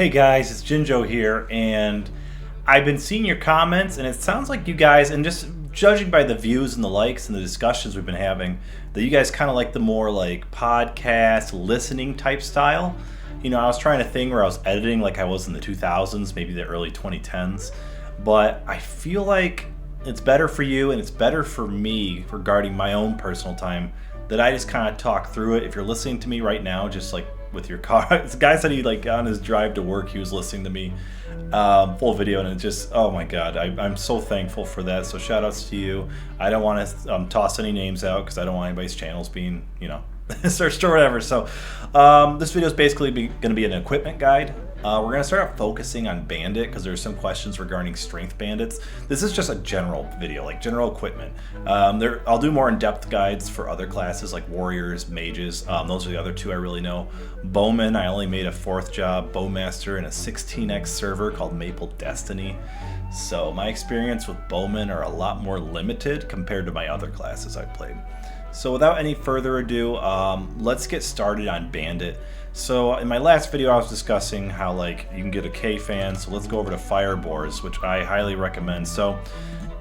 Hey guys, it's Jinjo here, and I've been seeing your comments, and it sounds like you guys, and just judging by the views and the likes and the discussions we've been having, that you guys kind of like the more like podcast listening type style. You know, I was trying a thing where I was editing like I was in the 2000s, maybe the early 2010s, but I feel like it's better for you and it's better for me regarding my own personal time that I just kind of talk through it. If you're listening to me right now, just like with your car, the guy said he like on his drive to work, he was listening to me full video, and it just, oh my god, I'm so thankful for that. So shout outs to you. I don't want to toss any names out because I don't want anybody's channels being, you know, searched or whatever. So this video is basically going to be an equipment guide. We're going to start out focusing on Bandit because there's some questions regarding strength bandits. This is just a general video, like general equipment. I'll do more in-depth guides for other classes like warriors, mages. Those are the other two I really know. Bowman, I only made a 4th job bowmaster in a 16x server called Maple Destiny. So my experience with bowmen are a lot more limited compared to my other classes I've played. So without any further ado, let's get started on Bandit. So in my last video I was discussing how like you can get a K-fan, so let's go over to firebores, which I highly recommend. So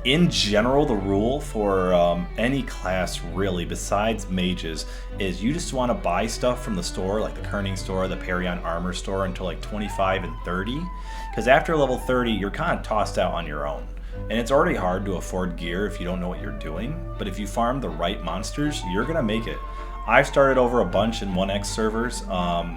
in general, the rule for any class really besides mages is you just want to buy stuff from the store, like the Kerning store, the Perion armor store, until like 25 and 30, because after level 30 you're kind of tossed out on your own. And it's already hard to afford gear if you don't know what you're doing, but if you farm the right monsters, you're gonna make it. I've started over a bunch in 1x servers,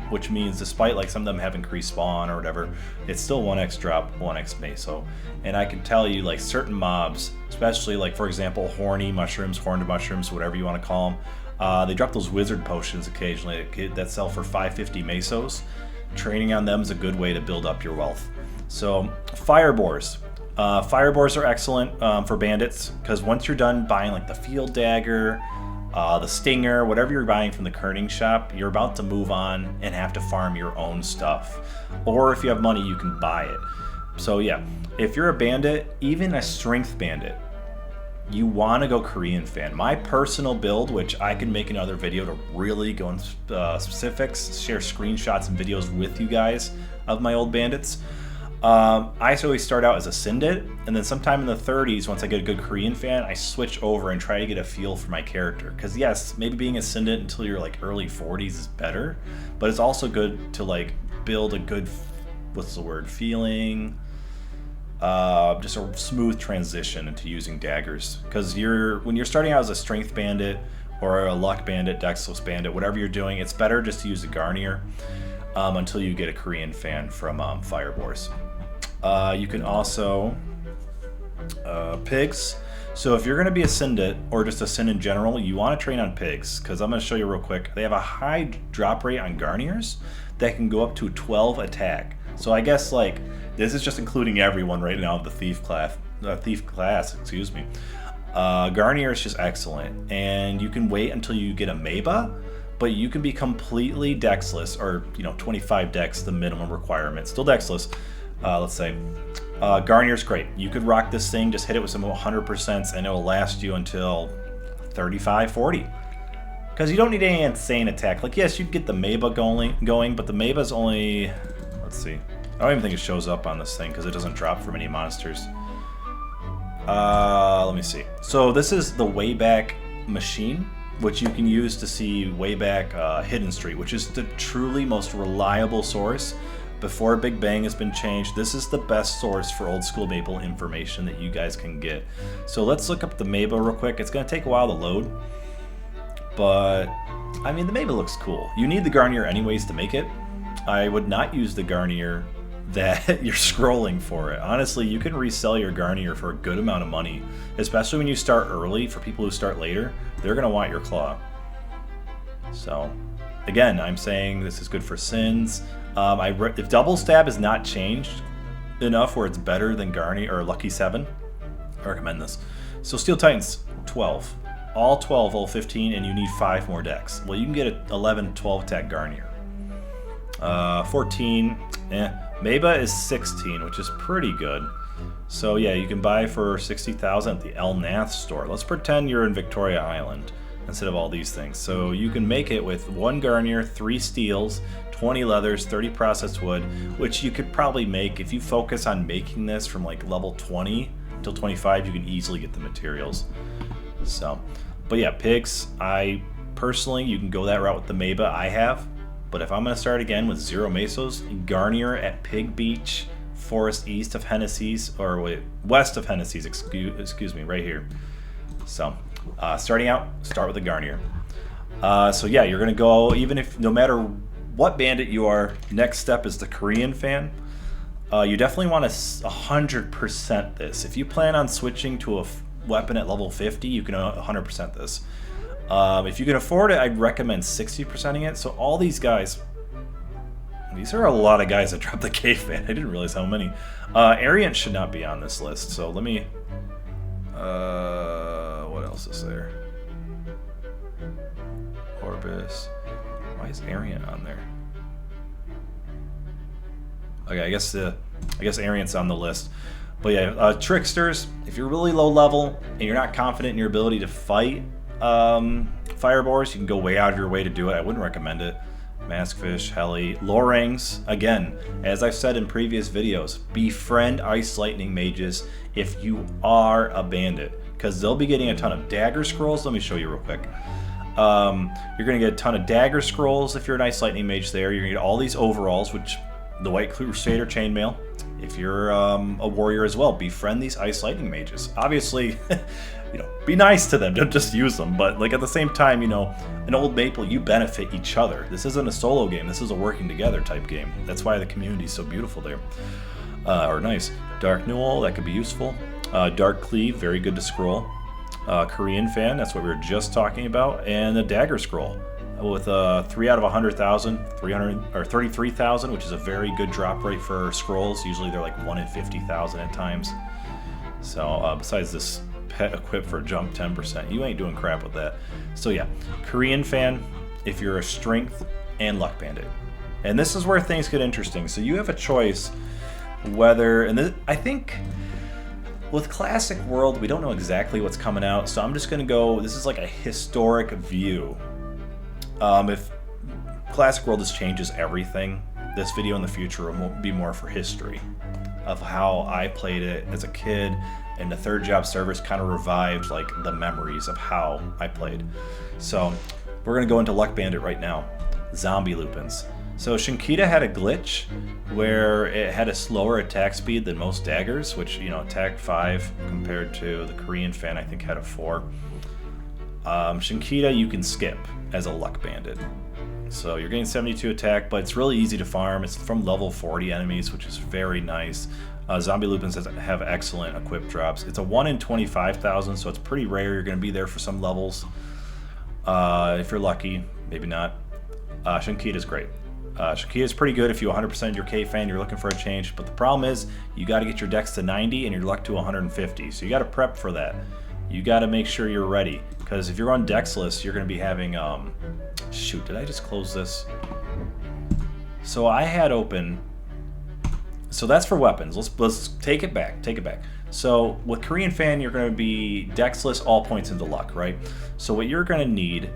which means despite like some of them have increased spawn or whatever, it's still 1x drop, 1x meso. And I can tell you like certain mobs, especially like for example horny mushrooms, horned mushrooms, whatever you want to call them, they drop those wizard potions occasionally that sell for 550 mesos. Training on them is a good way to build up your wealth. So firebores. Firebores are excellent for bandits because once you're done buying like the field dagger, the stinger, whatever you're buying from the Kerning shop, you're about to move on and have to farm your own stuff. Or if you have money, you can buy it. So yeah, if you're a bandit, even a strength bandit, you want to go Korean fan. My personal build, which I can make another video to really go into specifics, share screenshots and videos with you guys of my old bandits. I always start out as a Syndit, and then sometime in the 30s, once I get a good Korean fan, I switch over and try to get a feel for my character. Because yes, maybe being a Syndit until you're like early 40s is better, but it's also good to like build a good, what's the word, feeling, just a smooth transition into using daggers. Because when you're starting out as a strength bandit or a luck bandit, dexless bandit, whatever you're doing, it's better just to use a Garnier until you get a Korean fan from firebores. You can also pigs. So if you're going to be a Syndit or just a Sin in general, you want to train on pigs because I'm going to show you real quick. They have a high drop rate on Garniers that can go up to 12 attack. So I guess like this is just including everyone right now of the thief class, excuse me. Garnier is just excellent, and you can wait until you get a Meba, but you can be completely dexless, or 25 dex, the minimum requirement. Still dexless. Let's say Garnier's great. You could rock this thing, just hit it with some 100%, and it'll last you until 35, 40. Because you don't need any insane attack. Like, yes, you get the Meba going, but the Meba's only, let's see. I don't even think it shows up on this thing because it doesn't drop from any monsters. Let me see. So this is the Wayback Machine, which you can use to see Wayback Hidden Street, which is the truly most reliable source. Before Big Bang has been changed, this is the best source for old school Maple information that you guys can get. So let's look up the Meba real quick. It's going to take a while to load, but I mean the Meba looks cool. You need the Garnier anyways to make it. I would not use the Garnier that you're scrolling for it. Honestly, you can resell your Garnier for a good amount of money, especially when you start early. For people who start later, they're going to want your claw. So again, I'm saying this is good for Sins. If Double Stab is not changed enough where it's better than Garnier or Lucky 7, I recommend this. So Steel Titans, 12. All 12, all 15, and you need 5 more decks. Well, you can get an 11, 12 attack Garnier. 14, Meba is 16, which is pretty good. So yeah, you can buy for 60,000 at the El Nath store. Let's pretend you're in Victoria Island instead of all these things. So you can make it with 1 Garnier, 3 steels, 20 leathers, 30 processed wood, which you could probably make if you focus on making this from like level 20 till 25. You can easily get the materials. So, but yeah, pigs. I personally, you can go that route with the Maba I have. But if I'm gonna start again with 0 mesos, Garnier at Pig Beach, Forest east of Hennessy's, or wait, west of Hennessy's. Excuse me, right here. So, starting out, start with the Garnier. So yeah, you're gonna go, even if, no matter what bandit you are, next step is the Korean fan. You definitely want to 100% this. If you plan on switching to a weapon at level 50, you can 100% this. If you can afford it, I'd recommend 60%ing it. So all these guys, these are a lot of guys that dropped the K fan. I didn't realize how many. Ariant should not be on this list. So let me, what else is there? Orbis. Why is Ariant on there? Okay, I guess Ariant's on the list. But yeah, Tricksters, if you're really low level and you're not confident in your ability to fight Firebores, you can go way out of your way to do it. I wouldn't recommend it. Maskfish, Heli, Lorangs. Again, as I've said in previous videos, befriend Ice Lightning Mages if you are a bandit, because they'll be getting a ton of dagger scrolls. Let me show you real quick. You're going to get a ton of dagger scrolls if you're an Ice Lightning Mage there. You're going to get all these overalls, which the White Crusader chainmail. If you're a warrior as well, befriend these Ice Lightning Mages. Obviously, you know, be nice to them. Don't just use them. But like at the same time, you know, in Old Maple, you benefit each other. This isn't a solo game. This is a working together type game. That's why the community is so beautiful there. Or nice. Dark Newell, that could be useful. Dark Cleave, very good to scroll. Korean fan, that's what we were just talking about. And the Dagger Scroll with 3 out of 100,000, 33,000, which is a very good drop rate for scrolls. Usually they're like 1 in 50,000 at times. So besides this pet equip for jump 10%, you ain't doing crap with that. So yeah, Korean fan if you're a strength and luck bandit. And this is where things get interesting. So you have a choice whether, and this, I think with Classic World, we don't know exactly what's coming out, so I'm just going to go, this is like a historic view. If Classic World just changes everything, this video in the future will be more for history of how I played it as a kid, and the Third Job servers kind of revived like the memories of how I played. So we're going to go into Luck Bandit right now. Zombie Lupins. So Shinkita had a glitch where it had a slower attack speed than most daggers, which, you know, attack 5 compared to the Korean fan I think had a 4. Shinkita you can skip as a luck bandit. So you're getting 72 attack, but it's really easy to farm. It's from level 40 enemies, which is very nice. Zombie Lupins have excellent equip drops. It's a 1 in 25,000, so it's pretty rare. You're going to be there for some levels. If you're lucky, maybe not. Shinkita is great. Shinkita is pretty good if you 100% your K fan, you're looking for a change, but the problem is you got to get your dex to 90 and your luck to 150, so you got to prep for that. You got to make sure you're ready, because if you're on dexless, you're going to be having, shoot, did I just close this? So I had open, so that's for weapons. Let's take it back, So with Korean fan, you're going to be dexless, all points into luck, right? So what you're going to need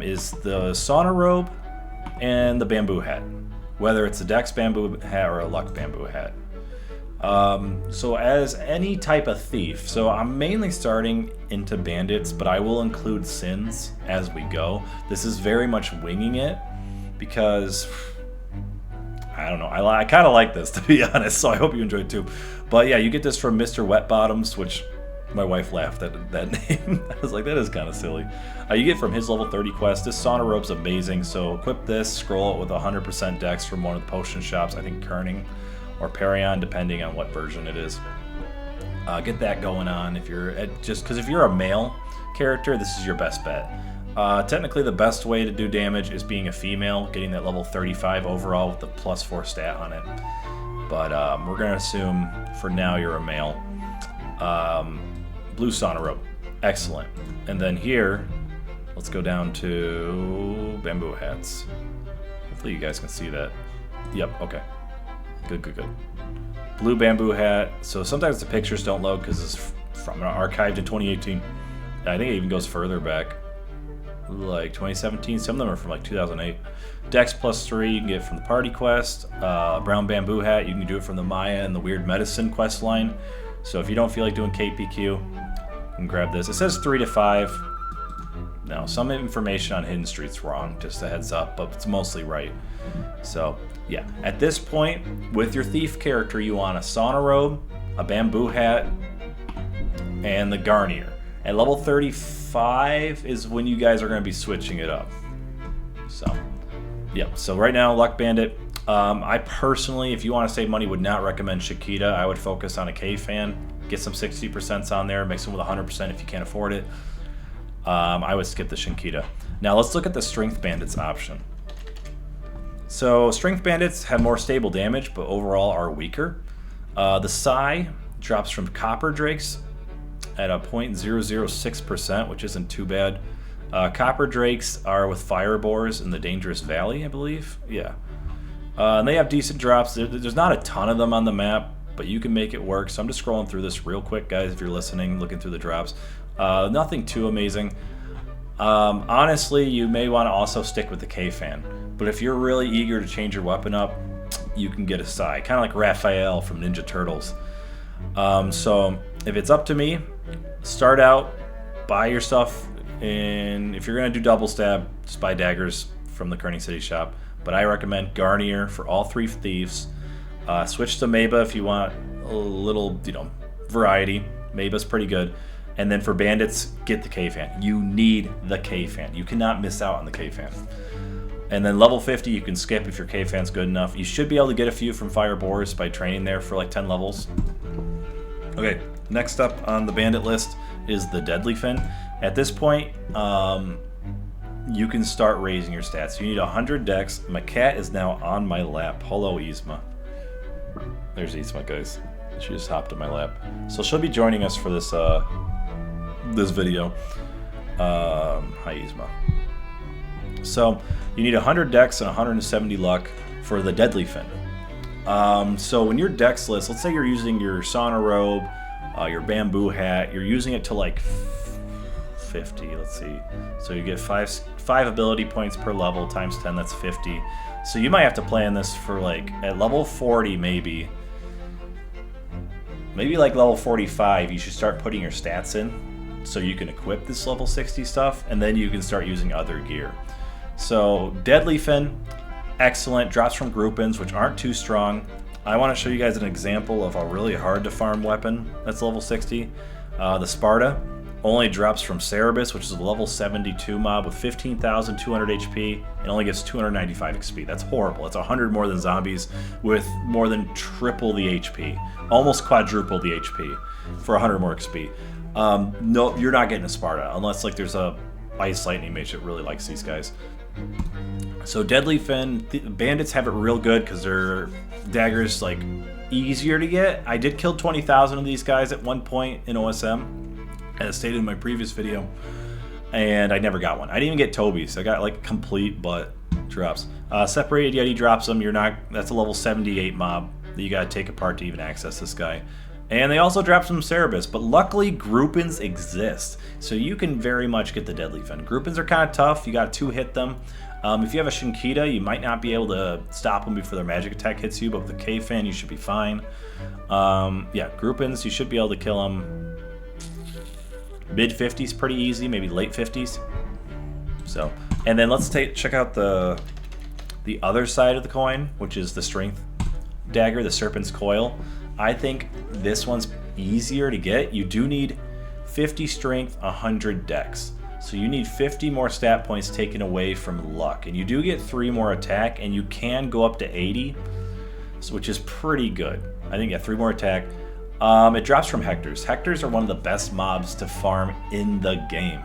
is the Sauna robe and the bamboo hat, whether it's a dex bamboo hat or a luck bamboo hat. So as any type of thief, so I'm mainly starting into bandits, but I will include sins as we go. This is very much winging it because I don't know, I kind of like this, to be honest, so I hope you enjoyed too. But yeah, you get this from Mr. Wet Bottoms, which my wife laughed at that name. I was like, that is kind of silly. You get from his level 30 quest. This Sauna robe's amazing, so equip this, scroll it with 100% dex from one of the potion shops, I think Kerning or Perion, depending on what version it is. Get that going on if you're just because if you're a male character, this is your best bet. Technically, the best way to do damage is being a female, getting that level 35 overall with the +4 stat on it. But we're gonna assume for now you're a male. Blue Sauna robe, excellent. And then here, let's go down to bamboo hats. Hopefully you guys can see that. Yep, okay. Good. Blue bamboo hat. So sometimes the pictures don't load because it's from archived in 2018. I think it even goes further back. like 2017. Some of them are from like 2008. Dex +3 you can get from the Party Quest. Brown Bamboo Hat, you can do it from the Maya and the Weird Medicine quest line. So if you don't feel like doing KPQ, you can grab this. It says 3 to 5. No, some information on Hidden Street's wrong, just a heads up, but it's mostly right. So yeah, at this point, with your thief character, you want a Sauna robe, a bamboo hat, and the Garnier. At level 35 is when you guys are going to be switching it up. So yeah, so right now, Luck Bandit. I personally, if you want to save money, would not recommend Chiquita. I would focus on a K-Fan. Get some 60% on there. Mix them with 100% if you can't afford it. I would skip the Chiquita. Now let's look at the Strength Bandits option. So Strength Bandits have more stable damage, but overall are weaker. The Psi drops from Copper Drakes at a 0.006%, which isn't too bad. Copper Drakes are with Fire Boars in the Dangerous Valley, I believe. Yeah. And they have decent drops. There's not a ton of them on the map, but you can make it work. So I'm just scrolling through this real quick, guys, if you're listening, looking through the drops. Nothing too amazing. Honestly, you may want to also stick with the K-Fan. But if you're really eager to change your weapon up, you can get a Psi. Kind of like Raphael from Ninja Turtles. So if it's up to me, start out, buy your stuff. And if you're going to do double stab, just buy daggers from the Kearney City shop. But I recommend Garnier for all 3 thieves. Switch to Maba if you want a little, variety. Maba's pretty good. And then for bandits, get the K-Fan. You need the K-Fan. You cannot miss out on the K-Fan. And then level 50, you can skip if your K-Fan's good enough. You should be able to get a few from Fire Boars by training there for like 10 levels. Okay, next up on the bandit list is the Deadly Fin. At this point, you can start raising your stats. You need 100 dex. My cat is now on my lap. Hello, Yzma. There's Yzma, guys. She just hopped on my lap. So she'll be joining us for this this video. Hi, Yzma. So you need 100 dex and 170 luck for the Deadly Fin. So when you're dexless, let's say you're using your Sauna robe, your bamboo hat, you're using it to like 50, let's see. So you get 5 ability points per level times 10, that's 50. So you might have to plan this for like at level 40 maybe like level 45 you should start putting your stats in so you can equip this level 60 stuff, and then you can start using other gear. So Deadly Fin, excellent, drops from groupins which aren't too strong. I want to show you guys an example of a really hard to farm weapon that's level 60. The Sparta only drops from Cerebus, which is a level 72 mob with 15,200 HP and only gets 295 XP. That's horrible. It's 100 more than zombies with more than triple the HP. Almost quadruple the HP for 100 more XP. No, you're not getting a Sparta unless like there's a Ice Lightning mage that really likes these guys. So Deadly Fin, bandits have it real good because their daggers like easier to get. I did kill 20,000 of these guys at one point in OSM. As stated in my previous video, and I never got one. I didn't even get Toby's. I got like complete butt drops. Separated Yeti drops them. That's a level 78 mob that you gotta take apart to even access this guy. And they also drop some Cerebus, but luckily groupins exist, so you can very much get the Deadly Fin. Groupins are kind of tough. You gotta 2-hit them. If you have a Shinkita, you might not be able to stop them before their magic attack hits you, but with the K-Fan, you should be fine. Yeah, groupins, you should be able to kill them. Mid 50s pretty easy, maybe late 50s. So, and then let's check out the other side of the coin, which is the Strength dagger, the Serpent's coil. I think this one's easier to get. You do need 50 strength, 100 dex. So you need 50 more stat points taken away from luck, and you do get 3 more attack, and you can go up to 80, which is pretty good. I think 3 more attack. It drops from Hectors. Hectors are one of the best mobs to farm in the game.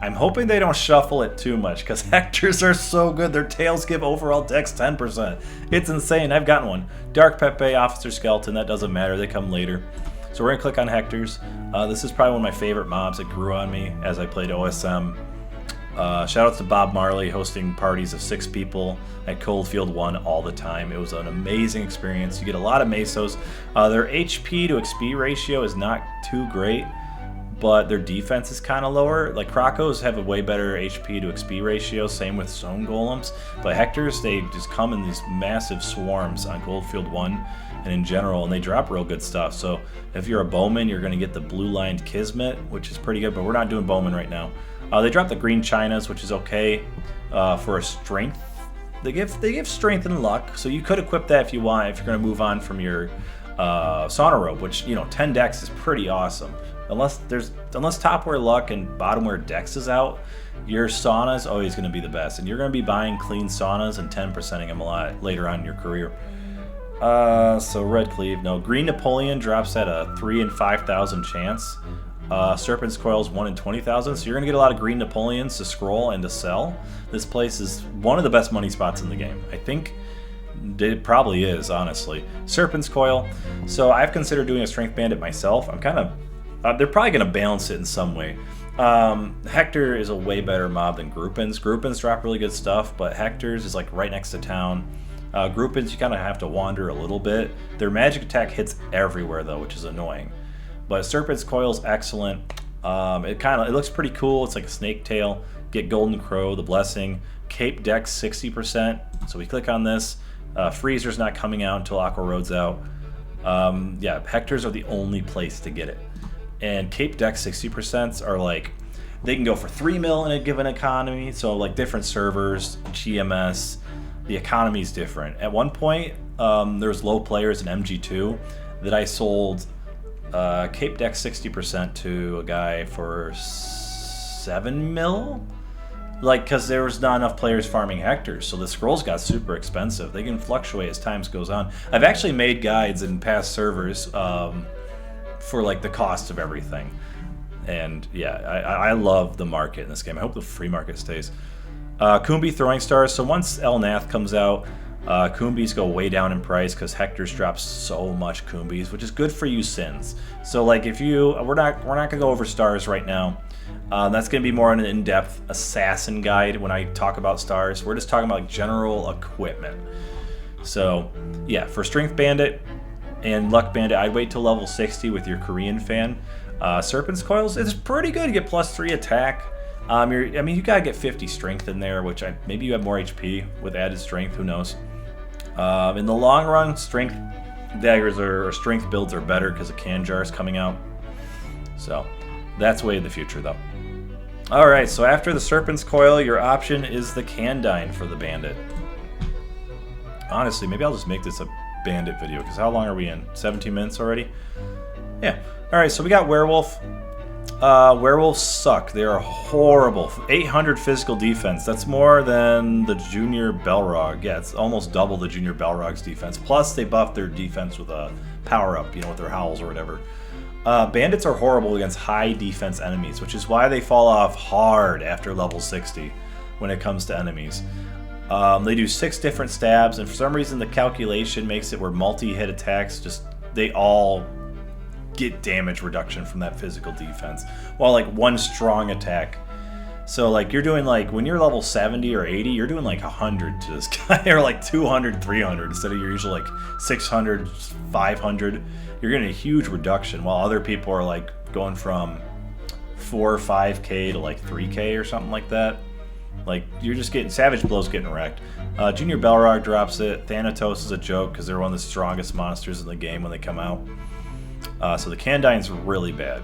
I'm hoping they don't shuffle it too much because Hectors are so good. Their tails give overall dex 10%. It's insane. I've gotten one. Dark Pepe, Officer Skeleton, that doesn't matter. They come later. So we're going to click on Hectors. This is probably one of my favorite mobs. It grew on me as I played OSM. Shout out to Bob Marley hosting parties of 6 people at Coldfield 1 all the time. It was an amazing experience. You get a lot of mesos. Their HP to XP ratio is not too great, but their defense is kind of lower. Like Krokos have a way better HP to XP ratio, same with Zone Golems, but Hectors, they just come in these massive swarms on Goldfield 1 and in general, and they drop real good stuff. So if you're a Bowman, you're going to get the blue-lined Kismet, which is pretty good, but we're not doing Bowman right now. They drop the green Chinas, which is okay for a strength. They give strength and luck, so you could equip that if you want, if you're going to move on from your Sauna robe, which, you know, 10 dex is pretty awesome. Unless top wear luck and bottom wear dex is out, your sauna is always going to be the best, and you're going to be buying clean saunas and 10%ing them a lot later on in your career. So red cleave, no. Green Napoleon drops at a 3 in 5,000 chance. Serpent's coil's 1 in 20,000, so you're going to get a lot of green Napoleons to scroll and to sell. This place is one of the best money spots in the game. I think it probably is, honestly. Serpent's coil. So I've considered doing a strength bandit myself. I'm kind of... they're probably going to balance it in some way. Hector is a way better mob than Groupins. Groupins drop really good stuff, but Hector's is like right next to town. Groupins, you kind of have to wander a little bit. Their magic attack hits everywhere though, which is annoying. But Serpent's coil is excellent. It looks pretty cool. It's like a snake tail. Get Golden Crow, the Blessing. Cape Dex 60%. So we click on this. Freezer's not coming out until Aqua Road's out. Yeah, Hector's are the only place to get it. And Cape Dex 60% are like, they can go for 3 mil in a given economy. So like different servers, GMS, the economy's different. At one point, there's low players in MG2 that I sold Cape Dex 60% to a guy for 7 mil. Like, because there was not enough players farming Hectors, so the scrolls got super expensive. They can fluctuate as time goes on. I've actually made guides in past servers for like the cost of everything. And yeah, I love the market in this game. I hope the free market stays. Kumbi throwing stars. So once El Nath comes out, Kumbis go way down in price because Hector's drops so much Kumbis, which is good for you Sins. So like if you, we're not gonna go over stars right now. That's gonna be more on an in-depth assassin guide when I talk about stars. We're just talking about like general equipment. So yeah, for Strength Bandit and Luck Bandit, I'd wait till level 60 with your Korean fan. Serpent's coils, it's pretty good. You get +3 attack. You gotta get 50 strength in there, which maybe you have more HP with added strength. Who knows? In the long run, strength daggers or strength builds are better because of can jars coming out. So that's way in the future, though. All right, so after the Serpent's coil, your option is the Candine for the Bandit. Honestly, maybe I'll just make this a Bandit video because how long are we in? 17 minutes already? Yeah. All right, so we got Werewolf. Werewolves suck. They are horrible. 800 physical defense. That's more than the Junior Belrog. Yeah, it's almost double the Junior Belrog's defense. Plus, they buff their defense with a power-up, with their howls or whatever. Bandits are horrible against high defense enemies, which is why they fall off hard after level 60 when it comes to enemies. They do 6 different stabs, and for some reason the calculation makes it where multi-hit attacks, they all get damage reduction from that physical defense, while like one strong attack. So like you're doing like, when you're level 70 or 80, you're doing like 100 to this guy, or like 200, 300, instead of your usual like 600, 500. You're getting a huge reduction, while other people are like going from 4 or 5k to like 3k or something like that. Like you're just getting, Savage Blow's getting wrecked. Junior Belrog drops it. Thanatos is a joke because they're one of the strongest monsters in the game when they come out. So the Candine's really bad.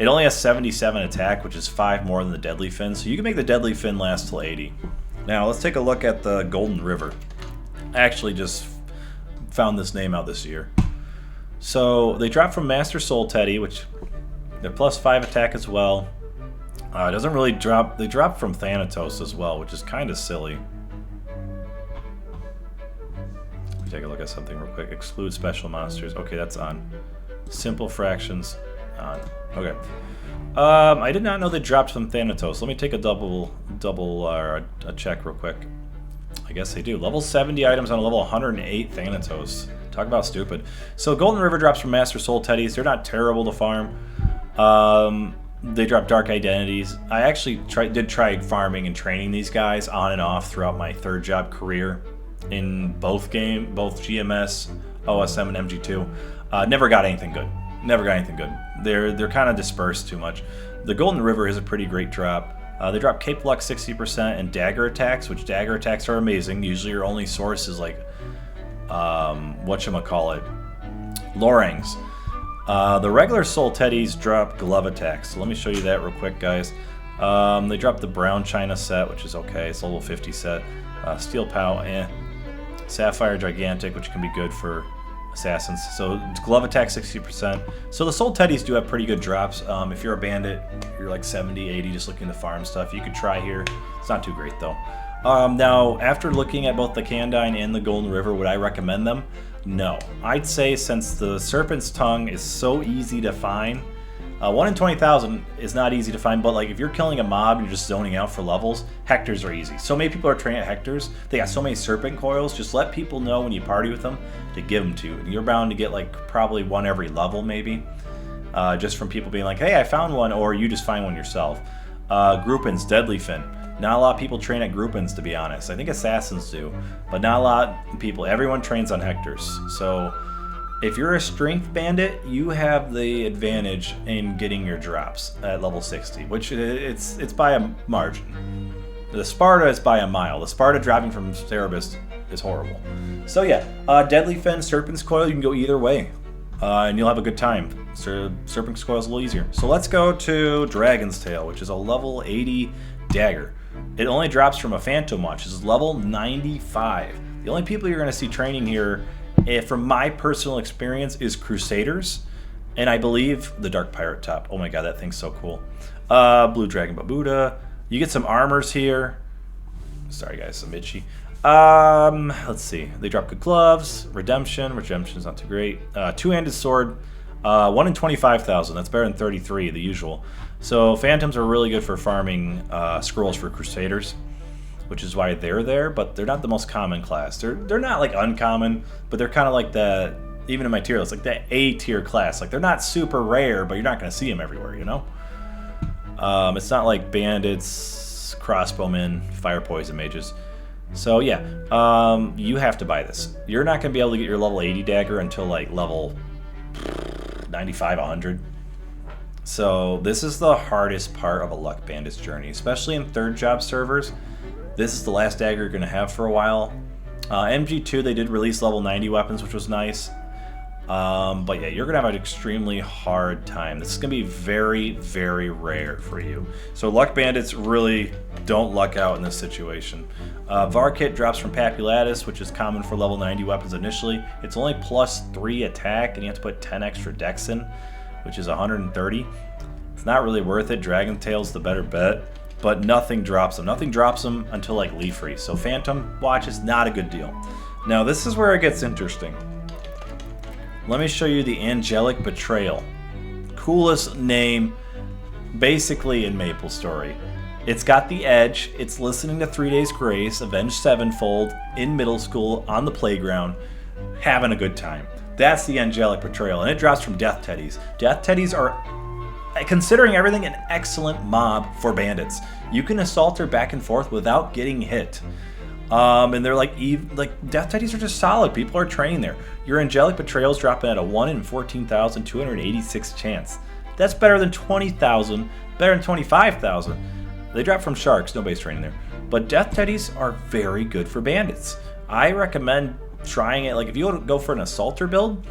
It only has 77 attack, which is 5 more than the Deadly Fin, so you can make the Deadly Fin last till 80. Now let's take a look at the Golden River. I actually just found this name out this year. So they drop from Master Soul Teddy, which they're +5 attack as well. It doesn't really drop. They drop from Thanatos as well, which is kind of silly. Let me take a look at something real quick. Exclude special monsters. Okay, that's on. Simple fractions on. Okay. I did not know they dropped from Thanatos. Let me take a double a check real quick. I guess they do. Level 70 items on a level 108 Thanatos. Talk about stupid. So Golden River drops from Master Soul Teddies. They're not terrible to farm. They drop Dark Identities. I actually did try farming and training these guys on and off throughout my 3rd job career in both GMS, OSM, and MG2. Never got anything good. Never got anything good. They're kind of dispersed too much. The Golden River is a pretty great drop. They drop Cape Luck 60% and dagger attacks, which dagger attacks are amazing. Usually your only source is like, whatchamacallit, Lorangs. The regular Soul Teddies drop glove attacks. So let me show you that real quick, guys. They drop the Brown China set, which is okay. It's a level 50 set. Steel Pow, Sapphire Gigantic, which can be good for assassins. So glove attack 60%. So the Soul Teddies do have pretty good drops. If you're a bandit, you're like 70, 80, just looking to farm stuff, you could try here. It's not too great though. Now, after looking at both the Candine and the Golden River, would I recommend them? No. I'd say since the Serpent's Tongue is so easy to find, 1 in 20,000 is not easy to find, but like if you're killing a mob and you're just zoning out for levels, Hectors are easy. So many people are training at Hectors. They got so many Serpent coils. Just let people know when you party with them to give them to you. And you're bound to get like probably one every level maybe, just from people being like, hey, I found one, or you just find one yourself. Groupins, Deadly Fin. Not a lot of people train at Groupins, to be honest. I think Assassins do, but not a lot of people. Everyone trains on Hectors. So if you're a strength bandit, you have the advantage in getting your drops at level 60, which it's by a margin. The Sparta is by a mile. The Sparta dropping from Cerebus is horrible. So yeah, Deadly Fin, Serpent's Coil, you can go either way, and you'll have a good time. Serpent's Coil is a little easier. So let's go to Dragon's Tail, which is a level 80 dagger. It only drops from a Phantom Watch. This is level 95. The only people you're going to see training here, from my personal experience, is Crusaders, and I believe the Dark Pirate Top. Oh my god, that thing's so cool. Blue Dragon Babuda. You get some armors here. Sorry guys, I'm itchy. Let's see. They drop good gloves. Redemption. Redemption's not too great. Two-handed sword. 1 in 25,000. That's better than 33, the usual. So Phantoms are really good for farming scrolls for Crusaders, which is why they're there, but they're not the most common class. They're not like uncommon, but they're kind of like the, even in my tier list, like the A tier class. Like they're not super rare, but you're not going to see them everywhere, you know? It's not like bandits, crossbowmen, fire poison mages. So yeah, you have to buy this. You're not going to be able to get your level 80 dagger until like level 95, 100. So this is the hardest part of a Luck Bandit's journey, especially in third job servers. This is the last dagger you're going to have for a while. MG2, they did release level 90 weapons, which was nice. But yeah, you're going to have an extremely hard time. This is going to be very, very rare for you. So Luck Bandits really don't luck out in this situation. Varkit drops from Papulatus, which is common for level 90 weapons initially. It's only +3 attack, and you have to put 10 extra dex in, which is 130. It's not really worth it. Dragon Tail's the better bet. But nothing drops them. Nothing drops them until like Leafree. So Phantom Watch is not a good deal. Now this is where it gets interesting. Let me show you the Angelic Betrayal. Coolest name basically in Maplestory. It's got the edge. It's listening to 3 Days Grace, Avenged Sevenfold, in middle school, on the playground, having a good time. That's the Angelic Betrayal, and it drops from Death Teddies. Death Teddies are, considering everything, an excellent mob for bandits. You can assault her back and forth without getting hit. And they're like Death Teddies are just solid. People are training there. Your Angelic Betrayal's dropping at a 1 in 14,286 chance. That's better than 20,000, better than 25,000. They drop from Sharks, nobody's training there. But Death Teddies are very good for bandits. I recommend trying it. Like if you go for an Assaulter build,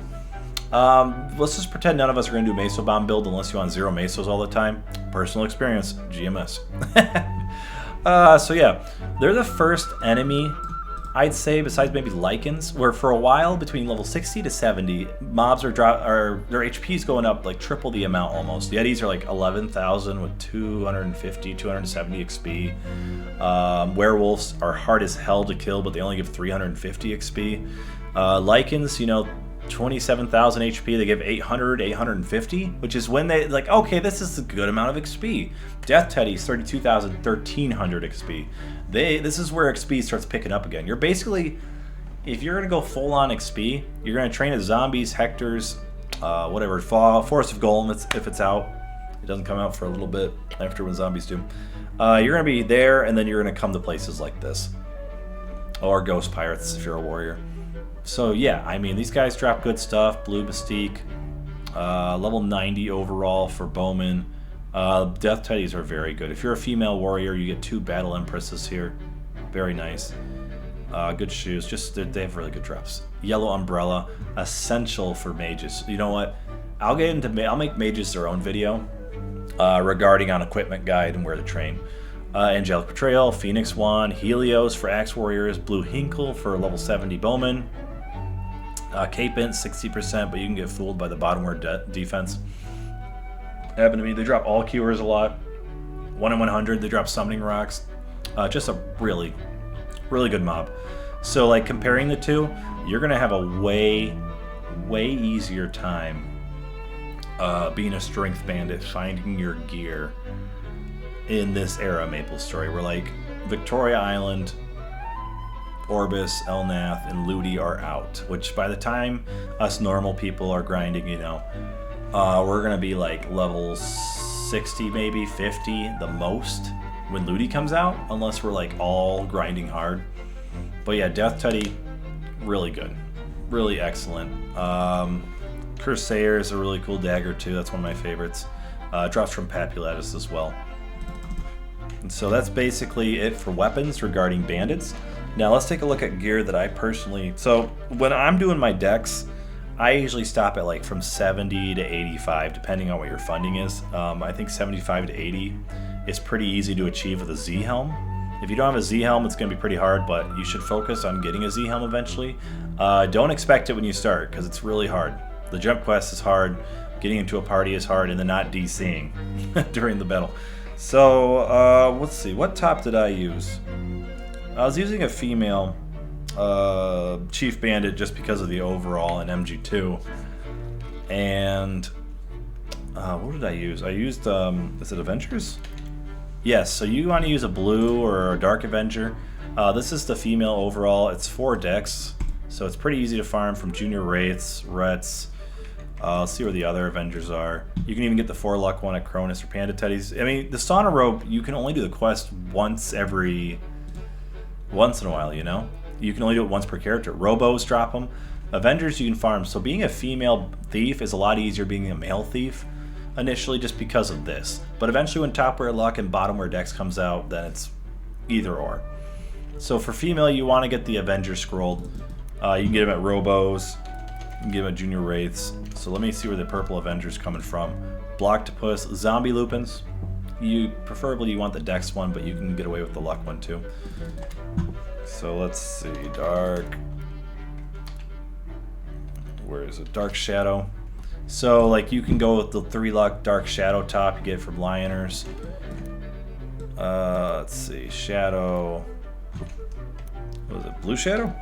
let's just pretend none of us are going to do Meso Bomb build unless you want 0 Mesos all the time. Personal experience, GMS. So yeah, they're the first enemy, I'd say, besides maybe Lycans, where for a while between level 60 to 70, mobs are their HP's going up like triple the amount almost. Yetis are like 11,000 with 250, 270 XP. Werewolves are hard as hell to kill, but they only give 350 XP. Lycans, you know, 27,000 HP, they give 800, 850, which is when they like, okay, this is a good amount of XP. Death Teddies, 32,000, 1,300 XP. This is where XP starts picking up again. You're basically, if you're gonna go full on XP, you're gonna train as zombies, Hectors, whatever, Forest of Golem if it's out. It doesn't come out for a little bit after when zombies do. You're gonna be there, and then you're gonna come to places like this, or Ghost Pirates if you're a warrior. So yeah, I mean, these guys drop good stuff. Blue Mystique, level 90 overall for Bowman. Death teddies are very good. If you're a female warrior, you get 2 battle empresses here. Very nice. Good shoes. Just they have really good drops. Yellow umbrella, essential for mages. You know what? I'll make mages their own video regarding on equipment guide and where to train. Angelic Betrayal, Phoenix Wand, Helios for Axe Warriors, Blue Hinkle for level 70 Bowman, Cape Int 60%, but you can get fooled by the bottomware defense. Happened to me. They drop all cures a lot. 1 in 100. They drop summoning rocks. Just a really, really good mob. So like comparing the two, you're gonna have a way easier time being a strength bandit, finding your gear in this era of Maplestory, where like Victoria Island, Orbis, Elnath, and Ludi are out. Which by the time us normal people are grinding, you know, we're gonna be like level 60, maybe 50, the most when Ludi comes out, unless we're like all grinding hard. But yeah, Death Teddy, really good, really excellent. Crusader is a really cool dagger too. That's one of my favorites. Drops from Papulatus as well. And so that's basically it for weapons regarding bandits. Now let's take a look at gear that I personally. So when I'm doing my decks, I usually stop at like from 70 to 85, depending on what your funding is. I think 75 to 80 is pretty easy to achieve with a Z helm. If you don't have a Z helm, it's going to be pretty hard, but you should focus on getting a Z helm eventually. Don't expect it when you start, because it's really hard. The jump quest is hard, getting into a party is hard, and then not DCing during the battle. So let's see, what top did I use? I was using a female Chief Bandit just because of the overall and MG2. And what did I use? I used, is it Avengers? Yes, so you want to use a blue or a Dark Avenger. This is the female overall. It's 4 decks, so it's pretty easy to farm from Junior Wraiths, Rets. Let's see where the other Avengers are. You can even get the 4 luck one at Cronus or Panda Teddies. I mean, the Sauna Robe, you can only do the quest once in a while, you know? You can only do it once per character. Robos drop them. Avengers you can farm. So being a female thief is a lot easier being a male thief initially, just because of this. But eventually when Topware Luck and Bottomware Dex comes out, then it's either or. So for female, you want to get the Avenger scrolled. You can get them at Robos. You can get them at Junior Wraiths. So let me see where the purple Avenger's coming from. Blocktopus, Zombie Lupins. Preferably you want the Dex one, but you can get away with the Luck one too. So let's see, where is it? Dark Shadow. So like you can go with the 3 luck Dark Shadow top you get from Lioners. Let's see, Shadow. What was it? Blue Shadow?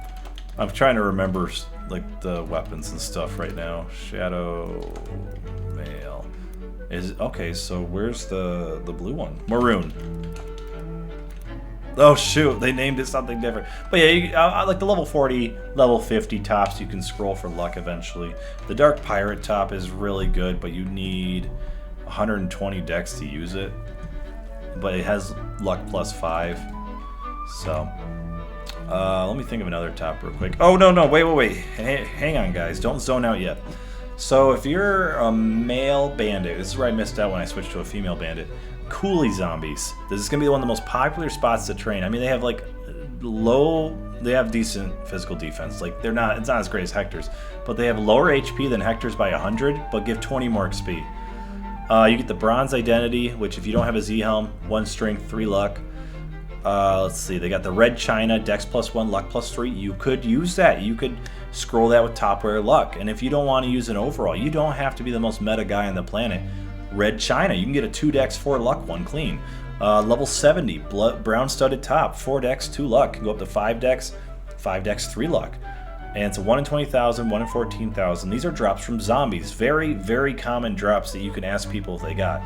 I'm trying to remember like the weapons and stuff right now. Shadow Male. Okay, so where's the blue one? Maroon. Oh shoot, they named it something different. But yeah, like the level 40, level 50 tops, you can scroll for luck eventually. The Dark Pirate top is really good, but you need 120 dex to use it. But it has luck plus 5. So, let me think of another top real quick. Oh, no, wait. Hang on, guys. Don't zone out yet. So if you're a male bandit, this is where I missed out when I switched to a female bandit. Coolie zombies. This is going to be one of the most popular spots to train. I mean, they have like they have decent physical defense. Like it's not as great as Hector's, but they have lower HP than Hector's by 100, but give 20 more XP. You get the Bronze Identity, which if you don't have a Z helm, 1 strength, 3 luck. Let's see, they got the Red China, Dex plus 1, Luck plus 3. You could use that. You could scroll that with Topware Luck. And if you don't want to use an overall, you don't have to be the most meta guy on the planet. Red China, you can get a 2 Dex, 4 Luck one clean. Level 70, Brown Studded Top, 4 Dex, 2 Luck. Can go up to 5 Dex, 3 Luck. And it's a 1 in 20,000, 1 in 14,000. These are drops from zombies. Very, very common drops that you can ask people if they got.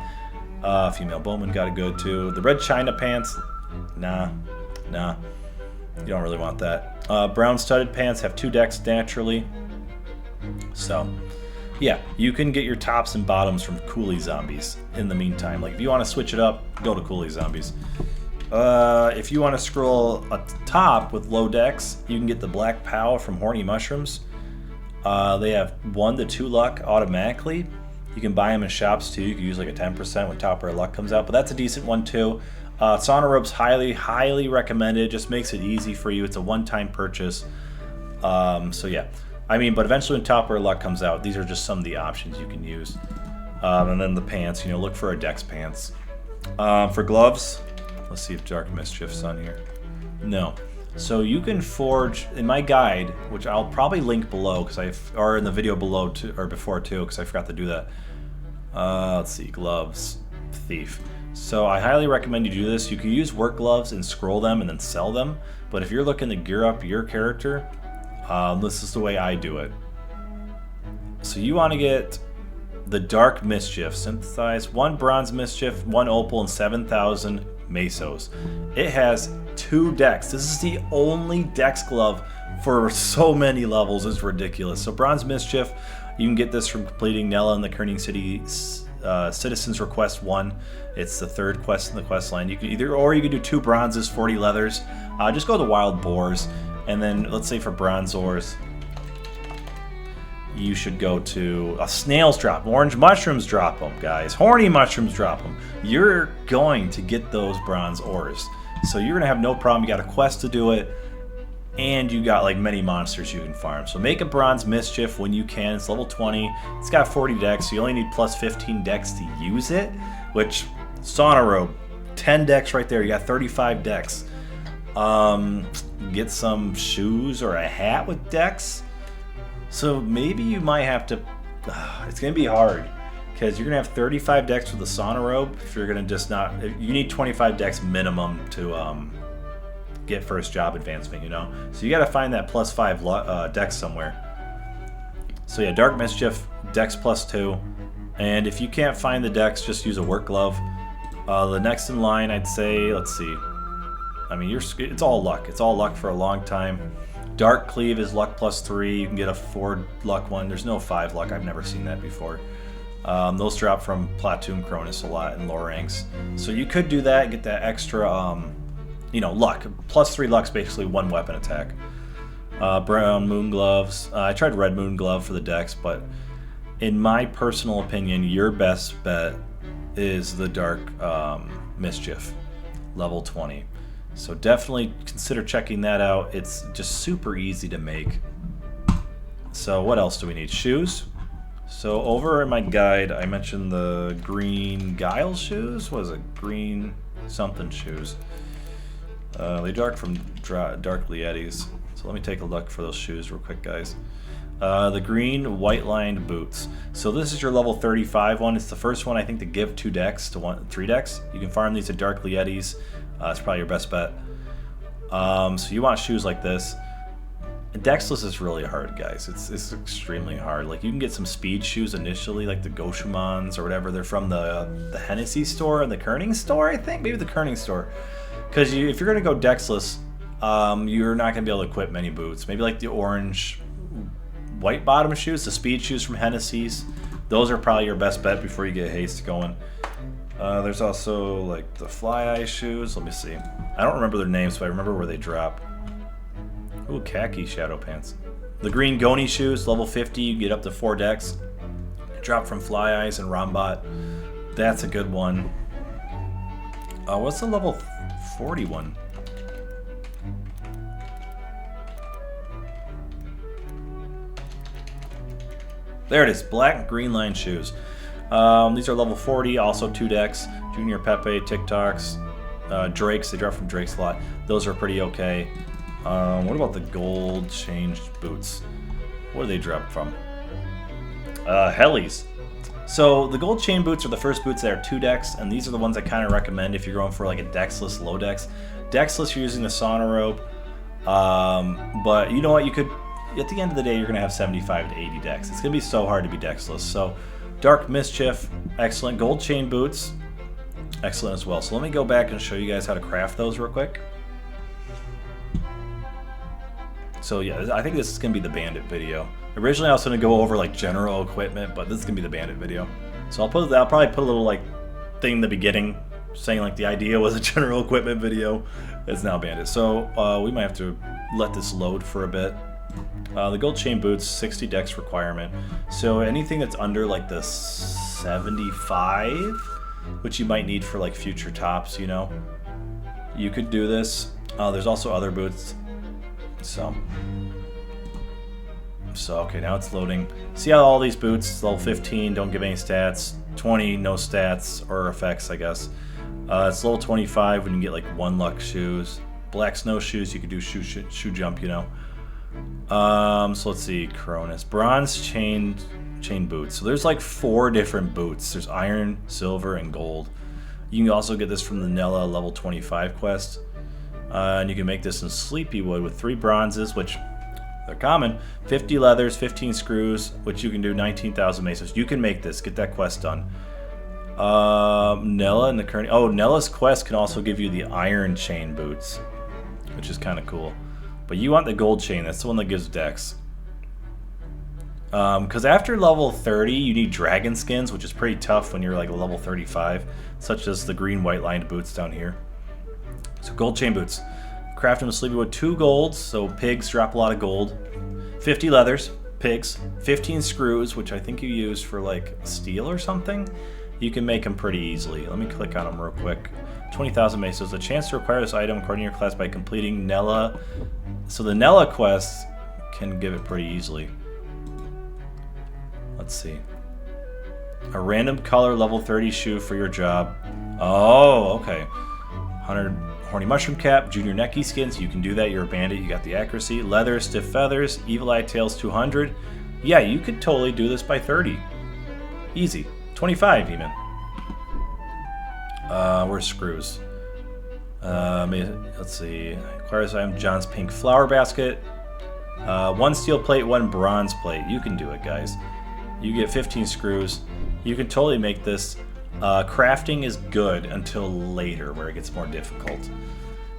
Female Bowman got a good too. The Red China Pants, nah. You don't really want that. Brown Studded Pants have 2 Dex naturally. So, yeah, you can get your tops and bottoms from Coolie Zombies in the meantime. Like, if you want to switch it up, go to Coolie Zombies. If you want to scroll a top with low dex, you can get the Black Pow from Horny Mushrooms. They have 1 to 2 luck automatically. You can buy them in shops too. You can use like a 10% when Top Rare Luck comes out, but that's a decent one too. Sauna Robe's highly recommended. Just makes it easy for you. It's a one-time purchase. So yeah, I mean, but eventually when Top Rare Luck comes out, these are just some of the options you can use. And then the pants, you know, look for a Dex pants. For gloves, let's see if Dark Mischief's on here. No. So you can forge in my guide, which I'll probably link below or in the video below too, or before too, because I forgot to do that. Let's see, gloves, thief. So I highly recommend you do this. You can use work gloves and scroll them and then sell them. But if you're looking to gear up your character, this is the way I do it. So you want to get the Dark Mischief, synthesize 1 Bronze Mischief, 1 Opal, and 7,000 Mesos. It has 2 decks. This is the only dex glove for so many levels. It's ridiculous. So Bronze Mischief, you can get this from completing Nella and the Kerning City Citizens Request 1. It's the 3rd quest in the quest line. You can you can do 2 bronzes, 40 leathers. Just go to Wild Boars, and then let's say for bronze ores, you should go to snails drop, orange mushrooms drop them, guys. Horny mushrooms drop them. You're going to get those bronze ores, so you're gonna have no problem. You got a quest to do it, and you got like many monsters you can farm. So make a Bronze Mischief when you can. It's level 20. It's got 40 decks, so you only need plus 15 decks to use it, which Sauna Robe, 10 decks right there. You got 35 decks. Get some shoes or a hat with decks. So maybe you might have to, it's going to be hard because you're going to have 35 decks with the Sauna Robe if you're going to just not, you need 25 decks minimum to get first job advancement, you know? So you got to find that plus 5 decks somewhere. So yeah, Dark Mischief, decks plus 2. And if you can't find the decks, just use a work glove. The next in line, I'd say, let's see. I mean, it's all luck. It's all luck for a long time. Dark Cleave is luck plus 3. You can get a 4 luck one. There's no 5 luck. I've never seen that before. Those drop from Platoon Cronus a lot in lower ranks. So you could do that, get that extra, luck. Plus 3 luck's basically 1 weapon attack. Brown Moon Gloves. I tried Red Moon Glove for the decks, but in my personal opinion, your best bet is the Dark Mischief, level 20. So definitely consider checking that out. It's just super easy to make. So what else do we need? Shoes. So over in my guide, I mentioned the green Guile shoes. What is it? Green something shoes. They dark from Dark Liannes. So let me take a look for those shoes real quick, guys. The green white lined boots. So this is your level 35 one. It's the first one I think to give 2 decks to 3 decks. You can farm these at Dark Liannes. It's probably your best bet. So you want shoes like this. Dexless is really hard, guys. It's extremely hard. Like you can get some speed shoes initially, like the Goshumans or whatever. They're from the Hennessy store and the Kerning store, I think. Maybe the Kerning store. Because if you're going to go Dexless, you're not going to be able to equip many boots. Maybe like the orange white bottom shoes, the speed shoes from Hennessy's. Those are probably your best bet before you get haste going. There's also like the Fly Eye shoes. Let me see. I don't remember their names, but I remember where they drop. Ooh, khaki shadow pants. The green Goni shoes, level 50. You get up to 4 decks. Drop from Fly Eyes and Rombot. That's a good one. What's the level 40 one? There it is. Black and green line shoes. These are level 40, also 2 decks. Junior Pepe, TikToks, Drakes. They drop from Drakes a lot. Those are pretty okay. What about the gold changed boots? What do they drop from? Hellies. So the gold chain boots are the first boots that are 2 decks, and these are the ones I kind of recommend if you're going for like a dexless low decks. Dexless, you're using the Sauna Robe. But you know what? You could, at the end of the day, you're going to have 75 to 80 decks. It's going to be so hard to be dexless. So Dark Mischief, excellent. Gold chain boots, excellent as well. So let me go back and show you guys how to craft those real quick. So yeah, I think this is going to be the Bandit video. Originally I was going to go over like general equipment, but this is going to be the Bandit video. So I'll probably put a little like thing in the beginning saying like the idea was a general equipment video. It's now Bandit. So we might have to let this load for a bit. The gold chain boots, 60 dex requirement. So anything that's under like this 75, which you might need for like future tops, you know. You could do this. There's also other boots. So okay, now it's loading. See how all these boots, level 15, don't give any stats. 20, no stats or effects, I guess. It's level 25 when you get like 1 luck shoes. Black snowshoes, you could do shoe jump, you know. So let's see, Cronus. Bronze chain boots. So there's like 4 different boots. There's iron, silver, and gold. You can also get this from the Nella level 25 quest. And you can make this in Sleepy Wood with 3 bronzes, which they're common. 50 leathers, 15 screws, which you can do 19,000 mesos. You can make this. Get that quest done. Nella and the current... Oh, Nella's quest can also give you the iron chain boots, which is kind of cool. But you want the gold chain. That's the one that gives dex. Because after level 30, you need dragon skins, which is pretty tough when you're like level 35, such as the green white lined boots down here. So gold chain boots. Craft them with Sleepy Wood. 2 golds, so pigs drop a lot of gold. 50 leathers, pigs. 15 screws, which I think you use for like steel or something. You can make them pretty easily. Let me click on them real quick. 20,000 mesos. A chance to acquire this item according to your class by completing Nella. So the Nella quest can give it pretty easily. Let's see. A random color level 30 shoe for your job. Oh, okay. 100 horny mushroom cap, junior necky skins. You can do that. You're a bandit. You got the accuracy. Leather, stiff feathers, evil eye tails 200. Yeah, you could totally do this by 30. Easy. 25 even. Where's screws? Let's see. Requires item John's pink flower basket. 1 steel plate, 1 bronze plate. You can do it, guys. You get 15 screws. You can totally make this. Crafting is good until later, where it gets more difficult.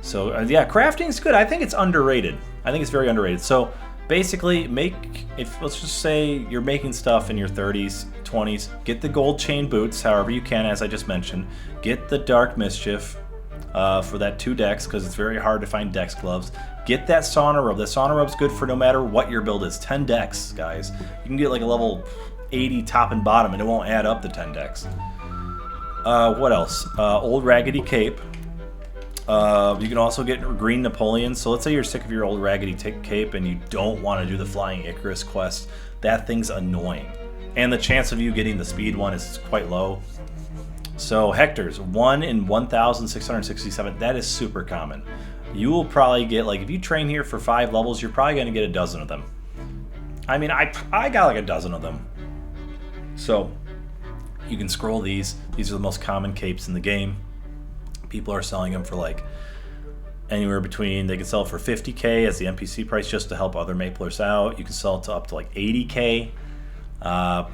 So yeah, crafting is good. I think it's underrated. I think it's very underrated. So basically, let's just say you're making stuff in your 30s, 20s. Get the gold chain boots, however you can, as I just mentioned. Get the dark mischief for that 2 dex, because it's very hard to find dex gloves. Get that sauna robe. The sauna robe's good for no matter what your build is. 10 dex, guys. You can get like a level 80 top and bottom, and it won't add up to 10 dex. What else? Old raggedy cape. You can also get green Napoleon. So let's say you're sick of your old raggedy cape and you don't want to do the flying Icarus quest. That thing's annoying, and the chance of you getting the speed one is quite low. So Hector's 1 in 1,667. That is super common. You will probably get, like, if you train here for 5 levels, you're probably going to get a dozen of them. I mean, I got like a dozen of them. So you can scroll these. These are the most common capes in the game. People are selling them for like anywhere between, they can sell it for 50k as the NPC price just to help other Maplers out. You can sell it to up to like 80k,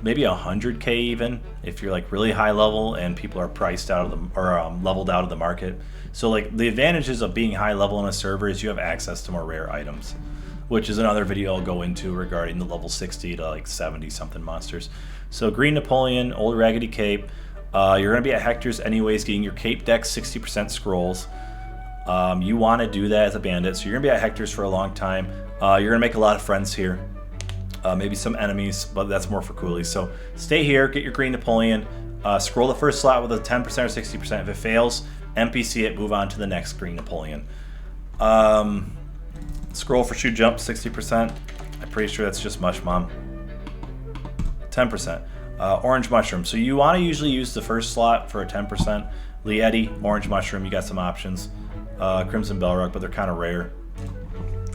maybe 100k even if you're like really high level and people are priced out of the, or leveled out of the market. So like the advantages of being high level in a server is you have access to more rare items, which is another video I'll go into regarding the level 60 to like 70 something monsters. So green Napoleon, old raggedy cape. You're going to be at Hector's anyways, getting your cape dex 60% scrolls. You want to do that as a bandit, so you're going to be at Hector's for a long time. You're going to make a lot of friends here. Maybe some enemies, but that's more for coolies. So stay here, get your green Napoleon, scroll the first slot with a 10% or 60%. If it fails, NPC it, move on to the next green Napoleon. Scroll for shoe jump 60%. I'm pretty sure that's just mush mom. 10%. Orange mushroom. So you want to usually use the first slot for a 10%. Lianne, orange mushroom, you got some options. Crimson Bellrug, but they're kind of rare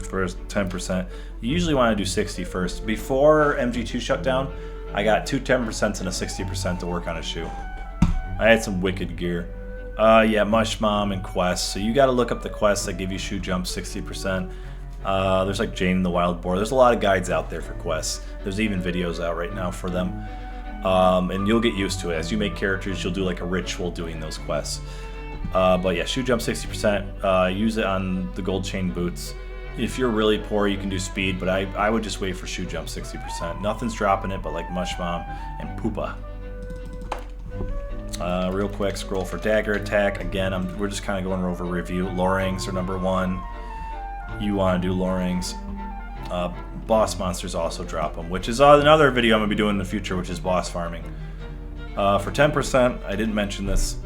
for 10%. You usually want to do 60 first. Before MG2 shut down, I got 2 10% and a 60% to work on a shoe. I had some wicked gear. Yeah, Mush Mom and quests. So you got to look up the quests that give you shoe jump 60%. There's like Jane and the Wild Boar. There's a lot of guides out there for quests. There's even videos out right now for them. And you'll get used to it. As you make characters, you'll do like a ritual doing those quests. But yeah, shoe jump 60%. Use it on the gold chain boots. If you're really poor, you can do speed, but I would just wait for shoe jump 60%. Nothing's dropping it but like Mush Mom and Poopa. Real quick, scroll for dagger attack. Again, we're just kind of going over review. Lorings are number 1. You want to do Lorings. Boss monsters also drop them, which is another video I'm going to be doing in the future, which is boss farming. For 10%, I didn't mention this.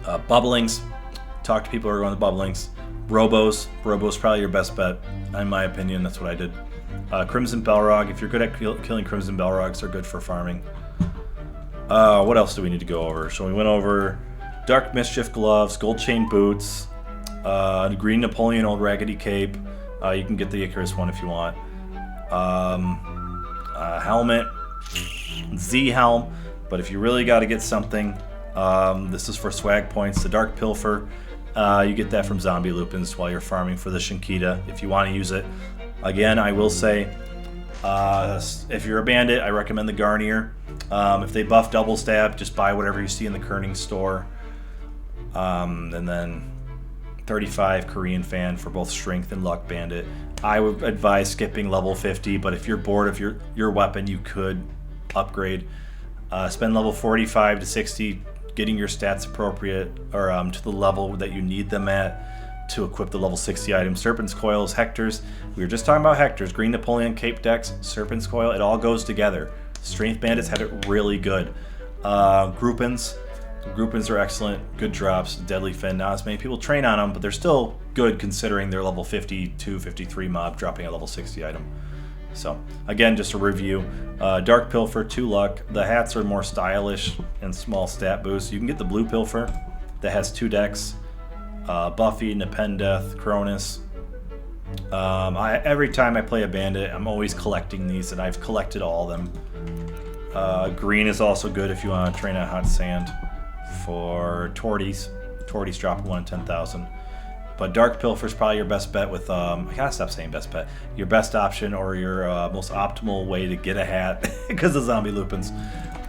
Bubblings. Talk to people who are going to bubblings. Robos. Robos probably your best bet, in my opinion. That's what I did. Crimson Balrog. If you're good at killing Crimson Balrogs, they're good for farming. What else do we need to go over? So we went over Dark Mischief gloves, gold chain boots, green Napoleon old raggedy cape. You can get the Icarus one if you want. Helmet, Z helm. But if you really got to get something, this is for swag points. The Dark Pilfer. You get that from zombie lupins while you're farming for the Shinkita if you want to use it. Again, I will say, if you're a bandit, I recommend the Garnier. If they buff double stab, just buy whatever you see in the kerning store. And then 35 Korean fan for both strength and luck bandit. I would advise skipping level 50, but if you're bored of your weapon, you could upgrade. Spend level 45 to 60 getting your stats appropriate or to the level that you need them at to equip the level 60 items. Serpent's coils, Hector's. We were just talking about Hector's. Green Napoleon, Cape Dex, Serpent's coil. It all goes together. Strength bandits had it really good. Groupins. Groupins are excellent. Good drops. Deadly Fin. Not as many people train on them, but they're still good considering they're level 52, 53 mob dropping a level 60 item. So, again, just a review. Dark Pilfer, 2 luck. The hats are more stylish and small stat boosts. You can get the Blue Pilfer that has 2 decks. Buffy, Nepenthe, Cronus. Every time I play a bandit, I'm always collecting these, and I've collected all of them. Green is also good if you want to train on hot sand. For Torties. Torties drop 1 in 10,000. But Dark Pilfer is probably your best bet with, I gotta stop saying best bet, your best option or your most optimal way to get a hat because of zombie lupins.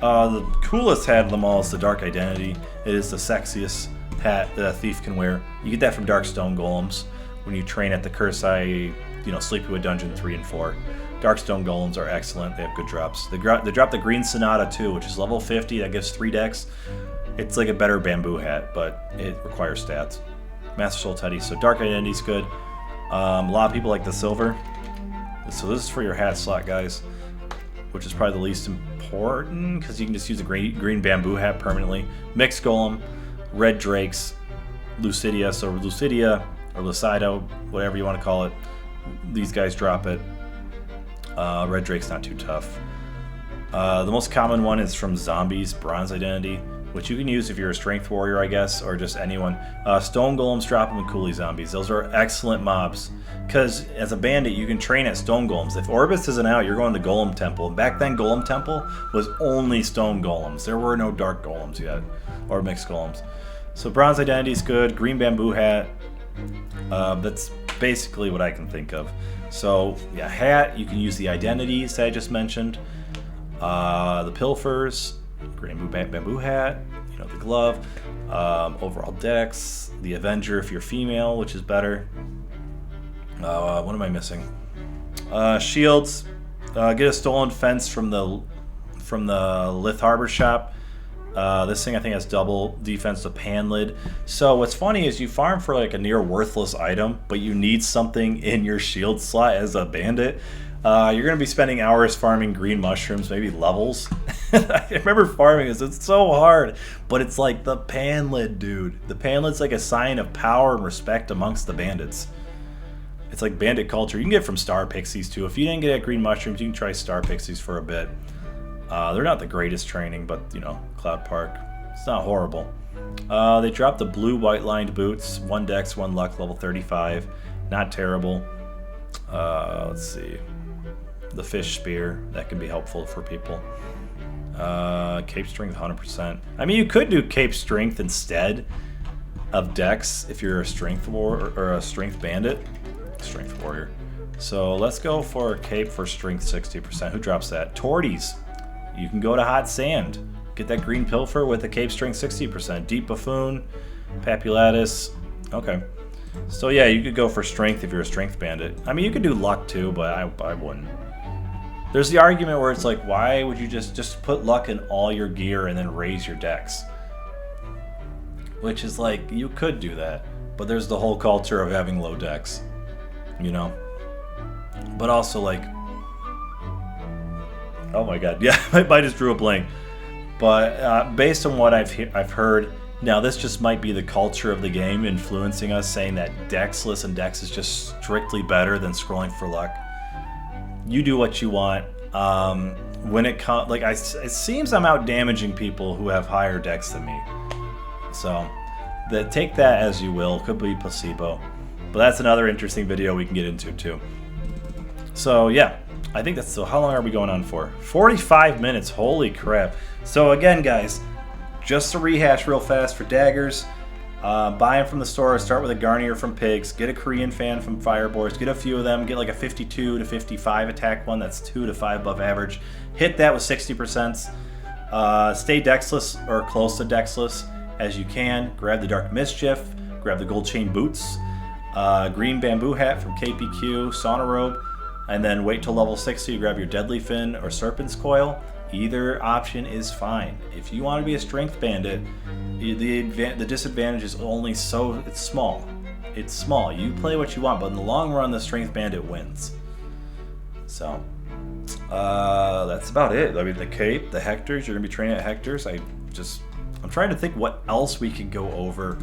The coolest hat of them all is the Dark Identity. It is the sexiest hat that a thief can wear. You get that from Dark Stone Golems when you train at the Kursai, Sleepywood Dungeon 3 and 4. Dark Stone Golems are excellent. They have good drops. They drop the Green Sonata too, which is level 50. That gives 3 decks. It's like a better bamboo hat, but it requires stats. Master Soul Teddy. So Dark Identity's good. A lot of people like the silver. So this is for your hat slot, guys, which is probably the least important because you can just use a green bamboo hat permanently. Mixed Golem, Red Drakes, Lucidia. So Lucidia or Lucido, whatever you want to call it. These guys drop it. Red Drake's not too tough. The most common one is from Zombies, Bronze Identity, which you can use if you're a strength warrior, I guess, or just anyone. Stone Golems drop them in Coolie Zombies. Those are excellent mobs, because as a bandit, you can train at Stone Golems. If Orbis isn't out, you're going to Golem Temple. Back then, Golem Temple was only Stone Golems. There were no Dark Golems yet, or Mixed Golems. So Bronze Identity is good. Green Bamboo Hat. That's basically what I can think of. So, yeah, hat, you can use the identities that I just mentioned. The Pilfers. Green Bamboo Hat, the glove, overall decks, the Avenger if you're female, which is better. What am I missing? Shields. Get a Stolen Fence from the Lith Harbor shop. This thing I think has double defense to pan lid. So what's funny is you farm for like a near worthless item, but you need something in your shield slot as a bandit. You're going to be spending hours farming green mushrooms, maybe levels. I remember farming this. It's so hard. But it's like the pan lid, dude. The pan lid's like a sign of power and respect amongst the bandits. It's like bandit culture. You can get it from Star Pixies, too. If you didn't get at green mushrooms, you can try Star Pixies for a bit. They're not the greatest training, but, Cloud Park. It's not horrible. They dropped the blue white-lined boots. 1 dex, 1 luck, level 35. Not terrible. Let's see. The fish spear, that can be helpful for people. Cape strength 100%. I mean, you could do cape strength instead of dex if you're a strength warrior or a strength bandit. Strength warrior. So let's go for cape for strength 60%. Who drops that? Torties. You can go to hot sand. Get that green pilfer with a cape strength 60%. Deep buffoon, papulatus. Okay. So yeah, you could go for strength if you're a strength bandit. I mean, you could do luck too, but I wouldn't. There's the argument where it's like, why would you just put luck in all your gear and then raise your dex? Which is like, you could do that, but there's the whole culture of having low dex, But also like, oh my god, yeah, I just drew a blank. But based on what I've heard, now this just might be the culture of the game influencing us, saying that Dexless and Dex is just strictly better than scrolling for luck. You do what you want. When it comes, like, it seems I'm out damaging people who have higher Dex than me. So, take that as you will. Could be placebo. But that's another interesting video we can get into too. So yeah, I think that's, so how long are we going on for? 45 minutes, holy crap. So again guys, just to rehash real fast for daggers, buy them from the store, start with a Garnier from Pigs, get a Korean fan from Fireboards, get a few of them, get like a 52 to 55 attack one, that's 2 to 5 above average. Hit that with 60%. Stay Dexless or close to Dexless as you can. Grab the Dark Mischief, grab the Gold Chain Boots, green bamboo hat from KPQ, Sauna robe, and then wait till level 60 you grab your Deadly Fin or Serpent's coil. Either option is fine. If you want to be a strength bandit, the disadvantage is only so it's small. It's small. You play what you want, but in the long run, the strength bandit wins. So that's about it. I mean, the cape, the Hectors. You're gonna be training at Hectors. I'm trying to think what else we could go over.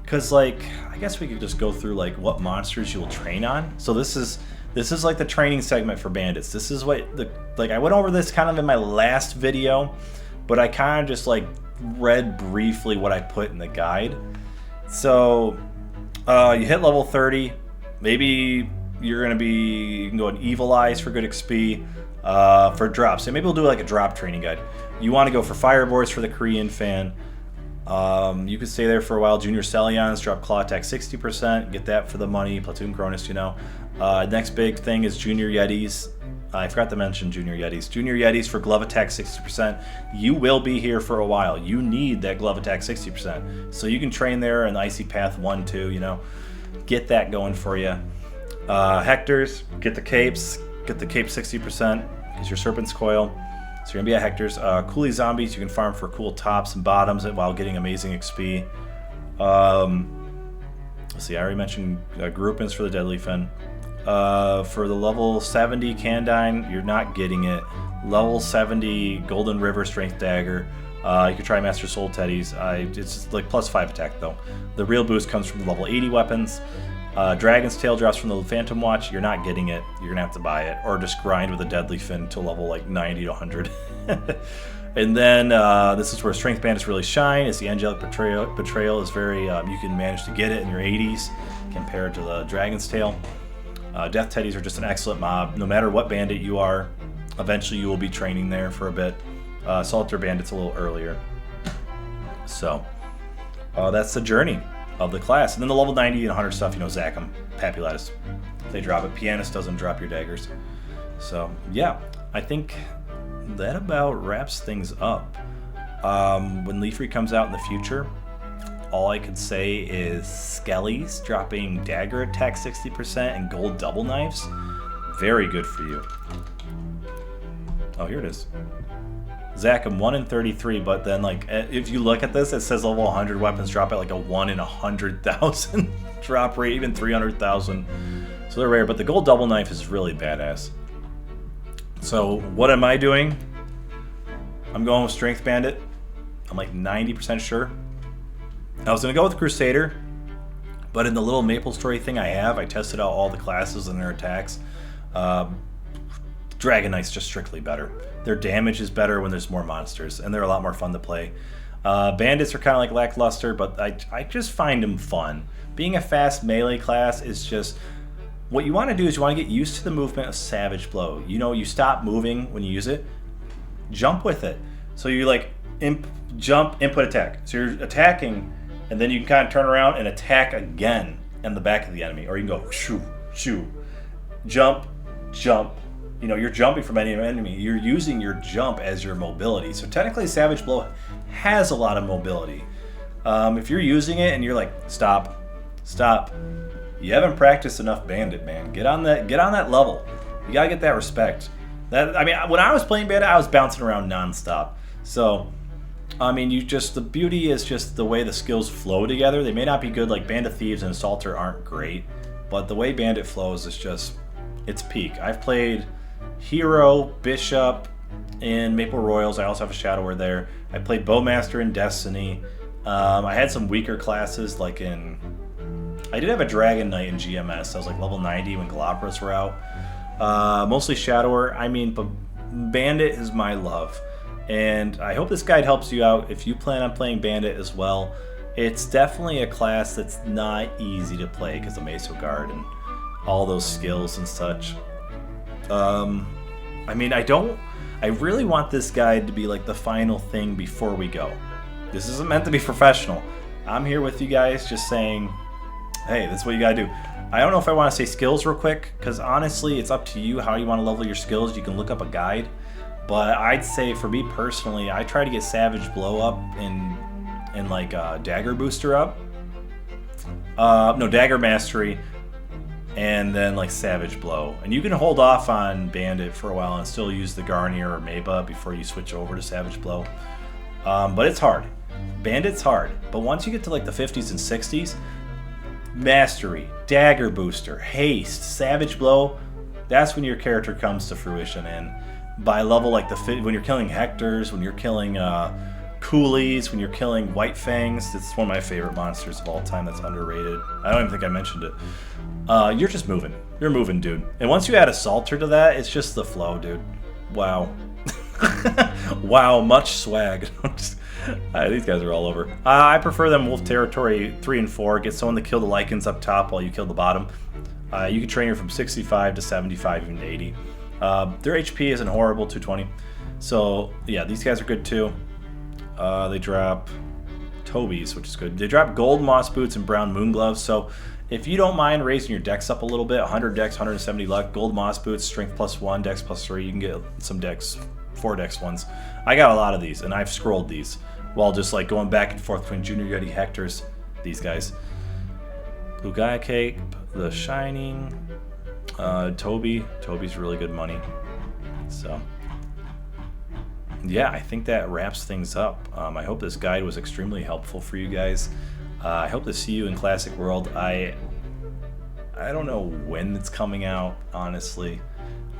Cause like, I guess we could just go through like what monsters you will train on. So this is like the training segment for bandits. This is what I went over this kind of in my last video, but I kind of just like read briefly what I put in the guide. So you hit level 30, maybe you can go in Evil Eyes for good XP for drops. So maybe we'll do like a drop training guide. You want to go for Fireboards for the Korean fan. You could stay there for a while. Junior Celions, drop claw attack 60%, get that for the money. Platoon Cronus, you know. Next big thing is Junior Yetis. I forgot to mention Junior Yetis. Junior Yetis for glove attack 60%. You will be here for a while. You need that glove attack 60%. So you can train there in Icy Path 1, 2, you know. Get that going for you. Hectors, get the capes. Get the cape 60%. Is your Serpent's coil. So you're gonna be at Hector's. Coolie Zombies, you can farm for cool tops and bottoms while getting amazing XP. Let's see, I already mentioned groupings for the Deadly Fin. For the level 70 Candine, you're not getting it. Level 70 Golden River Strength Dagger. You could try Master Soul Teddies. It's like +5 attack though. The real boost comes from the level 80 weapons. Dragon's Tail drops from the Phantom Watch. You're not getting it. You're gonna have to buy it, or just grind with a Deadly Fin to level like 90 to 100. And then this is where Strength Bandits really shine. Is the Angelic Betrayal is very you can manage to get it in your 80s compared to the Dragon's Tail. Death Teddies are just an excellent mob. No matter what bandit you are, eventually you will be training there for a bit. Solitaire Bandit's a little earlier. So that's the journey of the class. And then the level 90 and 100 stuff, you know, Zachem, Papulatus, they drop it. Pianist doesn't drop your daggers. So yeah, I think that about wraps things up. When Leafree comes out in the future, all I could say is Skellies dropping dagger attack 60% and gold double knives. Very good for you. Oh, here it is. Zachem 1 in 33, but then like if you look at this, it says level 100 weapons drop at like a 1 in 100,000 drop rate, even 300,000. So they're rare, but the gold double knife is really badass. So what am I doing? I'm going with Strength Bandit. I'm like 90% sure. I was gonna go with Crusader, but in the little Maplestory thing I have, I tested out all the classes and their attacks. Dragon Knight's just strictly better. Their damage is better when there's more monsters, and they're a lot more fun to play. Bandits are kind of like lackluster, but I just find them fun. Being a fast melee class is just... What you want to do is you want to get used to the movement of Savage Blow. You know, you stop moving when you use it. Jump with it. So you like jump, input, attack. So you're attacking, and then you can kind of turn around and attack again in the back of the enemy. Or you can go shoo, shoo, jump, jump. You know, you're jumping from any enemy. You're using your jump as your mobility. So technically, Savage Blow has a lot of mobility. If you're using it and you're like, stop, stop, you haven't practiced enough Bandit, man. Get on that level. You gotta get that respect. I mean, when I was playing Bandit, I was bouncing around nonstop. So, I mean, the beauty is just the way the skills flow together. They may not be good, like Band of Thieves and Assaulter aren't great, but the way Bandit flows is just, it's peak. I've played Hero, Bishop, in Maple Royals. I also have a Shadower there. I played Bowmaster in Destiny. I had some weaker classes, like in... I did have a Dragon Knight in GMS. I was like level 90 when Galapagos were out. Mostly Shadower. I mean, but Bandit is my love. And I hope this guide helps you out if you plan on playing Bandit as well. It's definitely a class that's not easy to play because of Meso Guard and all those skills and such. I mean, I really want this guide to be like the final thing before we go. This isn't meant to be professional. I'm here with you guys just saying, hey, this is what you gotta do. I don't know if I want to say skills real quick, because honestly, it's up to you how you want to level your skills. You can look up a guide. But I'd say for me personally, I try to get Savage Blow up and like Dagger Booster up. No, Dagger Mastery. And then like Savage Blow. And you can hold off on Bandit for a while and still use the Garnier or Maba before you switch over to Savage Blow. But it's hard. Bandit's hard. But once you get to like the 50s and 60s, Mastery, Dagger Booster, Haste, Savage Blow, that's when your character comes to fruition. And by level like when you're killing Hectors, when you're killing Coolies, when you're killing White Fangs, it's one of my favorite monsters of all time that's underrated. I don't even think I mentioned it. You're just moving. You're moving, dude. And once you add Assaulter to that, it's just the flow, dude. Wow. Wow, much swag. These guys are all over. I prefer them Wolf Territory 3 and 4. Get someone to kill the Lycans up top while you kill the bottom. You can train her from 65 to 75, even to 80. Their HP isn't horrible, 220. So, yeah, these guys are good too. They drop Tobies, which is good. They drop Gold Moss Boots and Brown Moon Gloves. So, if you don't mind raising your dex up a little bit, 100 dex, 170 luck, Gold Moss Boots, Strength +1, Dex +3, you can get some dex, 4 dex ones. I got a lot of these, and I've scrolled these while just like going back and forth between Junior Yeti Hectors, these guys. Blue Gaia Cake, The Shining, Toby's really good money. So, yeah, I think that wraps things up. I hope this guide was extremely helpful for you guys. I hope to see you in Classic World. I don't know when it's coming out, honestly.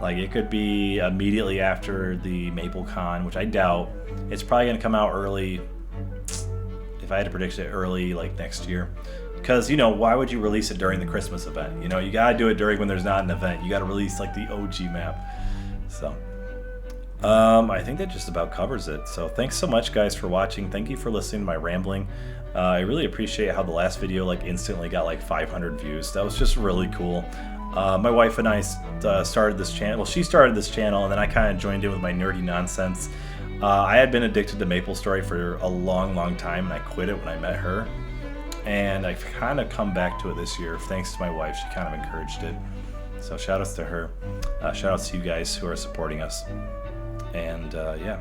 Like, it could be immediately after the MapleCon, which I doubt. It's probably going to come out early, if I had to predict it, early, like, next year. Because, you know, why would you release it during the Christmas event? You know, you got to do it during when there's not an event. You got to release, like, the OG map. So, I think that just about covers it. So, thanks so much, guys, for watching. Thank you for listening to my rambling. I really appreciate how the last video, like, instantly got, like, 500 views. That was just really cool. My wife and I started this channel. Well, she started this channel, and then I kind of joined in with my nerdy nonsense. I had been addicted to Maplestory for a long, long time, and I quit it when I met her. And I've kind of come back to it this year, thanks to my wife. She kind of encouraged it. So shout outs to her. Shout outs to you guys who are supporting us. And yeah.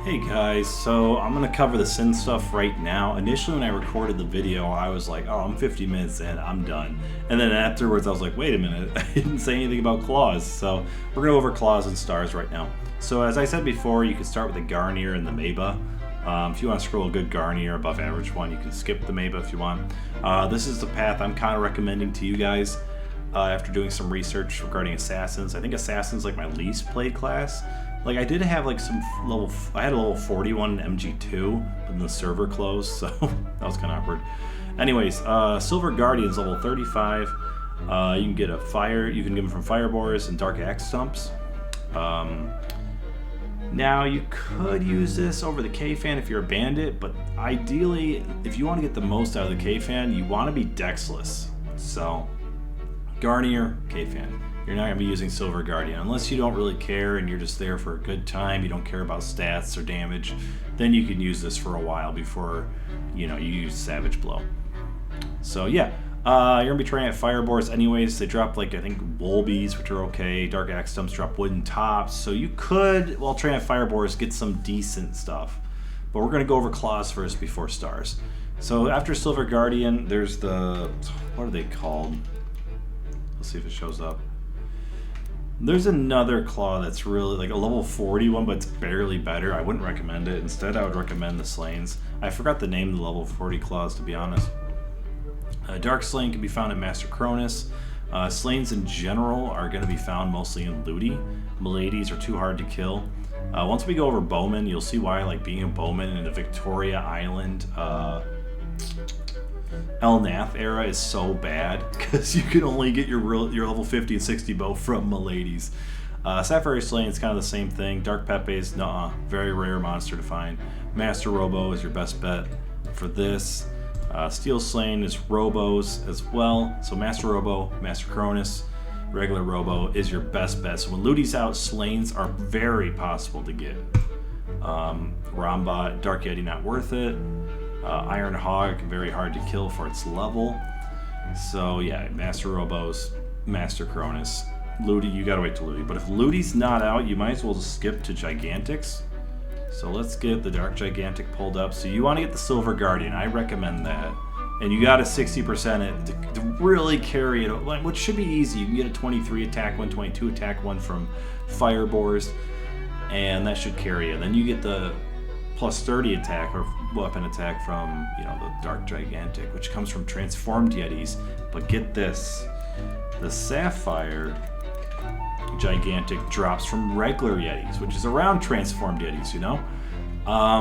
Hey guys, so I'm going to cover the sin stuff right now. Initially when I recorded the video, I was like, oh, I'm 50 minutes in, I'm done. And then afterwards I was like, wait a minute, I didn't say anything about claws. So we're going to go over claws and stars right now. So as I said before, you can start with the Garnier and the Maba. If you want to scroll a good Garnier above average one, you can skip the Maba if you want. This is the path I'm kind of recommending to you guys after doing some research regarding Assassins. I think Assassin's like my least played class. Like, I did have like some I had a level 41 MG2, but then the server closed, so that was kind of awkward. Anyways, Silver Guardian's level 35. You can get you can get them from Firebores and Dark Axe Stumps. Now, you could use this over the K-Fan if you're a bandit, but ideally, if you want to get the most out of the K-Fan, you want to be Dexless. So, Garnier, K-Fan. You're not going to be using Silver Guardian. Unless you don't really care and you're just there for a good time, you don't care about stats or damage, then you can use this for a while before, you know, you use Savage Blow. So yeah, you're going to be trying at Firebores anyways. They drop, like, I think Wolbies, which are okay. Dark Axe Stumps drop wooden tops. So you could, while trying at Firebores, get some decent stuff. But we're going to go over claws first before stars. So after Silver Guardian, there's the, what are they called? Let's see if it shows up. There's another claw that's really like a level 40 one, but it's barely better. I wouldn't recommend it. Instead, I would recommend the Slains. I forgot the name of the level 40 claws, to be honest. Dark Slain can be found in Master Cronus. Slains in general are going to be found mostly in Looty. Miladies are too hard to kill. Once we go over Bowman, you'll see why I like being a Bowman in the Victoria Island El Nath era is so bad, because you can only get your level 50 and 60 bow from Miladies. Sapphire Slain is kind of the same thing. Dark Pepe's, very rare monster to find. Master Robo is your best bet for this. Steel Slain is Robos as well. So Master Robo, Master Cronus, regular Robo is your best bet. So when Ludi's out, Slains are very possible to get. Ramba, Dark Yeti, not worth it. Iron Hog, very hard to kill for its level. So yeah, Master Robos, Master Cronus. Ludi, you gotta wait till Ludi. But if Ludi's not out, you might as well just skip to Gigantics. So let's get the Dark Gigantic pulled up. So you want to get the Silver Guardian. I recommend that. And you got to 60% it to really carry it, which should be easy. You can get a 23 attack one, 22 attack one from Firebores, and that should carry it. Then you get the plus 30 attack or weapon attack from, the Dark Gigantic, which comes from transformed Yetis. But get this, the Sapphire Gigantic drops from regular Yetis, which is around transformed Yetis,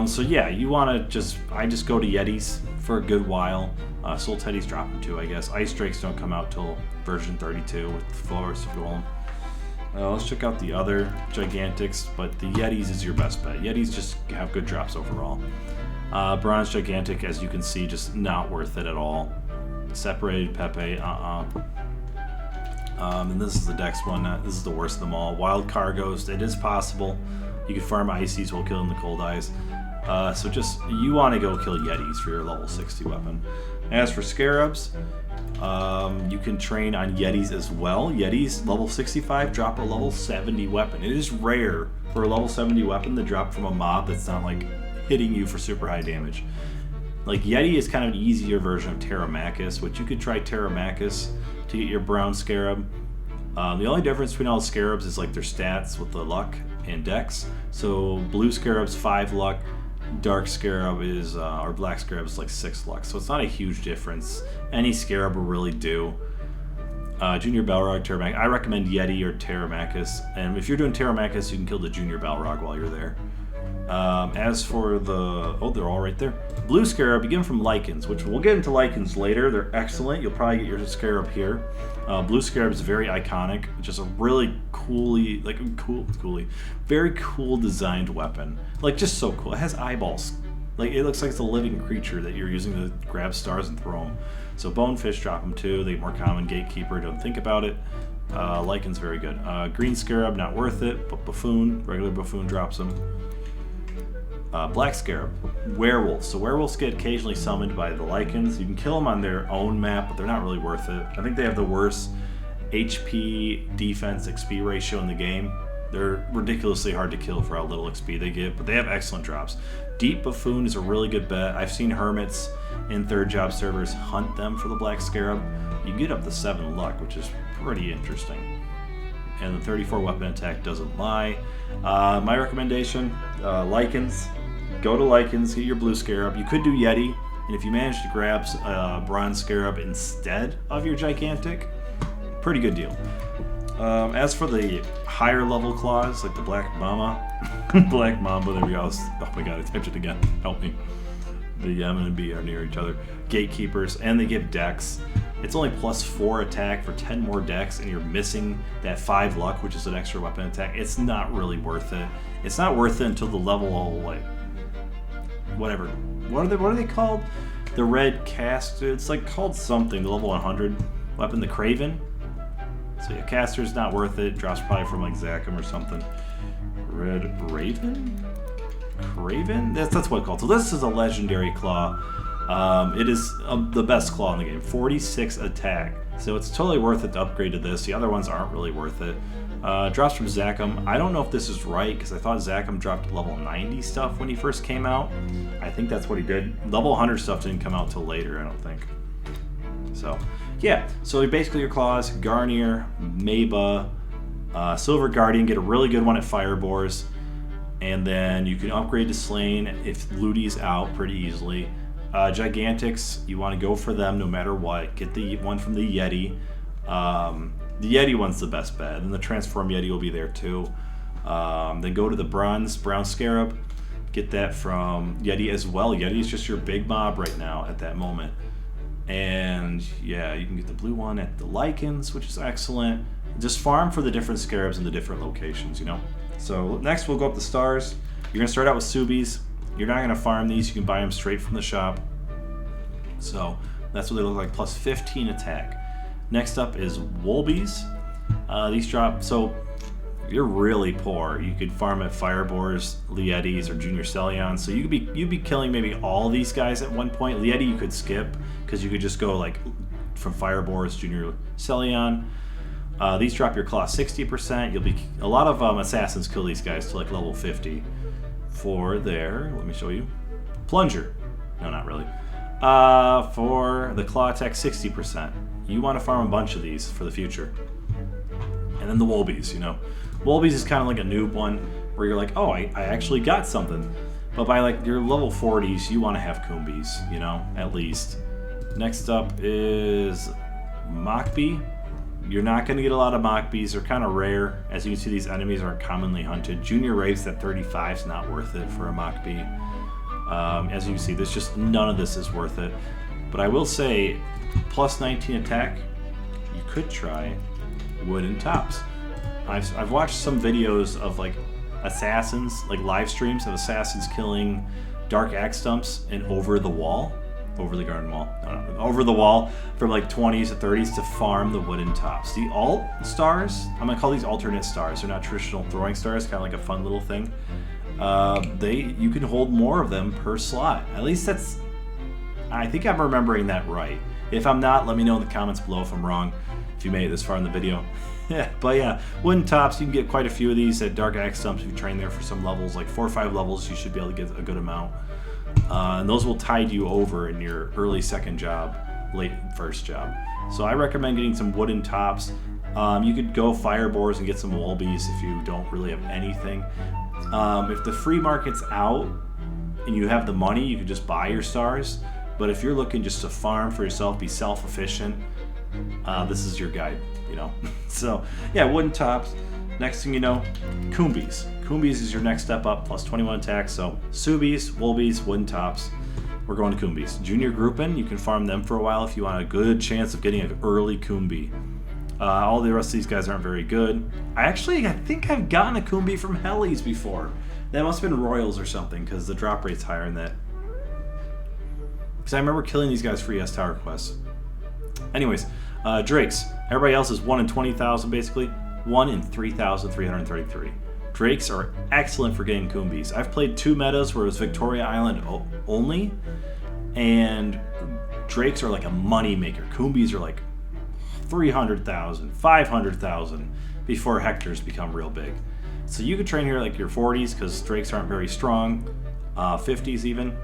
so yeah, you want to I just go to Yetis for a good while. Soul Teddies drop them too, I guess. Ice Drakes don't come out till version 32 with the Flowers of Golem. Let's check out the other Gigantics, but the Yetis is your best bet. Yetis just have good drops overall. Bronze Gigantic, as you can see, just not worth it at all. Separated Pepe, and this is the Dex one. This is the worst of them all. Wild Cargos, it is possible. You can farm Ices while killing the Cold Eyes. So you want to go kill Yetis for your level 60 weapon. As for Scarabs, you can train on Yetis as well. Yetis, level 65, drop a level 70 weapon. It is rare for a level 70 weapon to drop from a mob that's not like hitting you for super high damage. Like Yeti is kind of an easier version of Terramachus, which you could try Terramachus to get your brown Scarab. The only difference between all the Scarabs is like their stats with the luck and dex. So blue Scarab's 5 luck, dark Scarab is, or black Scarab is like 6 luck. So it's not a huge difference. Any Scarab will really do. Junior Balrog, Terramachus. I recommend Yeti or Terramachus. And if you're doing Terramachus, you can kill the Junior Balrog while you're there. As for the... Oh, they're all right there. Blue Scarab, you get them from Lichens, which we'll get into Lichens later. They're excellent. You'll probably get your Scarab here. Blue Scarab is very iconic. Just a really very cool designed weapon. Like, just so cool. It has eyeballs. Like, it looks like it's a living creature that you're using to grab stars and throw them. So Bonefish, drop them too. They get more common. Gatekeeper, don't think about it. Lycan's very good. Green Scarab, not worth it. But Buffoon, regular Buffoon drops them. Black Scarab, Werewolves. So werewolves get occasionally summoned by the Lycans. You can kill them on their own map, but they're not really worth it. I think they have the worst HP, defense, XP ratio in the game. They're ridiculously hard to kill for how little XP they get, but they have excellent drops. Deep Buffoon is a really good bet. I've seen Hermits in third job servers hunt them for the Black Scarab. You get up to 7 luck, which is pretty interesting. And the 34 weapon attack doesn't lie. My recommendation, Lycans. Go to Lycans, get your Blue Scarab. You could do Yeti, and if you manage to grab Bronze Scarab instead of your Gigantic, pretty good deal. As for the higher level claws, like the Black Mamba, there we go. Oh my god, I typed it again. Help me. The M and B are near each other. Gatekeepers, and they give Dex. It's only plus 4 attack for 10 more Dex, and you're missing that 5 luck, which is an extra weapon attack. It's not really worth it. It's not worth it until the level, like, whatever. What are they called? The red caster. It's like called something. The level 100 weapon, the Craven. So yeah, caster's not worth it. Drops probably from like Zachem or something. Red Raven? Craven? That's what it's called. So this is a legendary claw. It is the best claw in the game. 46 attack. So it's totally worth it to upgrade to this. The other ones aren't really worth it. Drops from Zachem. I don't know if this is right, because I thought Zachem dropped level 90 stuff when he first came out. I think that's what he did. Level 100 stuff didn't come out till later, I don't think. So, yeah. So basically your claws, Garnier, Maba, Silver Guardian, get a really good one at Firebores. And then you can upgrade to Slain if Ludi's out pretty easily. Gigantics, you want to go for them no matter what. Get the one from the Yeti. The Yeti one's the best bet, and the Transform Yeti will be there too. Then go to the brown scarab. Get that from Yeti as well. Yeti is just your big mob right now at that moment. And yeah, you can get the blue one at the lichens, which is excellent. Just farm for the different scarabs in the different locations, you know? So next we'll go up the stars. You're gonna start out with Subies. You're not gonna farm these, you can buy them straight from the shop. So that's what they look like, plus 15 attack. Next up is Wolbies. These drop, so if you're really poor, you could farm at Firebores, Lietis, or Junior Celions. So you'd be killing maybe all these guys at one point. Lieti you could skip, because you could just go like from Firebores, Junior Celion. These drop your claw 60%. A lot of assassins kill these guys to like level 50. For their, let me show you, Plunger. No, not really. For the claw attack 60%. You want to farm a bunch of these for the future. And then the Wolbies, you know. Wolbies is kind of like a noob one where you're like, oh, I actually got something. But by like your level 40s, you want to have Coombies, you know, at least. Next up is Machbee. You're not going to get a lot of Machbees. They're kind of rare. As you can see, these enemies aren't commonly hunted. Junior Wraiths at 35 is not worth it for a Machbee. As you can see, there's just none of this is worth it. But I will say, plus 19 attack, you could try Wooden Tops. I've watched some videos of like assassins, like live streams of assassins killing dark axe stumps and over the wall. Over the garden wall. No, over the wall from like 20s to 30s to farm the Wooden Tops. The alt stars, I'm gonna call these alternate stars. They're not traditional throwing stars, kind of like a fun little thing. You can hold more of them per slot. At least that's, I think I'm remembering that right. If I'm not, let me know in the comments below if I'm wrong, if you made it this far in the video. Yeah, but yeah, Wooden Tops, you can get quite a few of these at Dark Axe Stumps if you train there for some levels, like 4 or 5 levels, you should be able to get a good amount. And those will tide you over in your early second job, late first job. So I recommend getting some Wooden Tops. You could go Firebores and get some Wolbies if you don't really have anything. If the free market's out and you have the money, you can just buy your stars. But if you're looking just to farm for yourself, be self-efficient, this is your guide, you know. So yeah, Wooden Tops. Next thing you know, Coombies. Coombies is your next step up, plus 21 attack. So Subies, Wolbies, Wooden Tops. We're going to Coombies. Junior Groupin, you can farm them for a while if you want a good chance of getting an early Coombie. All the rest of these guys aren't very good. I think I've gotten a Coombie from Hellies before. That must have been Royals or something, because the drop rate's higher in that. Because I remember killing these guys for ES Tower quests. Anyways, Drakes. Everybody else is 1 in 20,000 basically. 1 in 3,333. Drakes are excellent for getting Coombies. I've played 2 metas where it was Victoria Island only, and Drakes are like a money maker. Coombies are like 300,000, 500,000 before Hectors become real big. So you could train here like your 40s because Drakes aren't very strong, 50s even,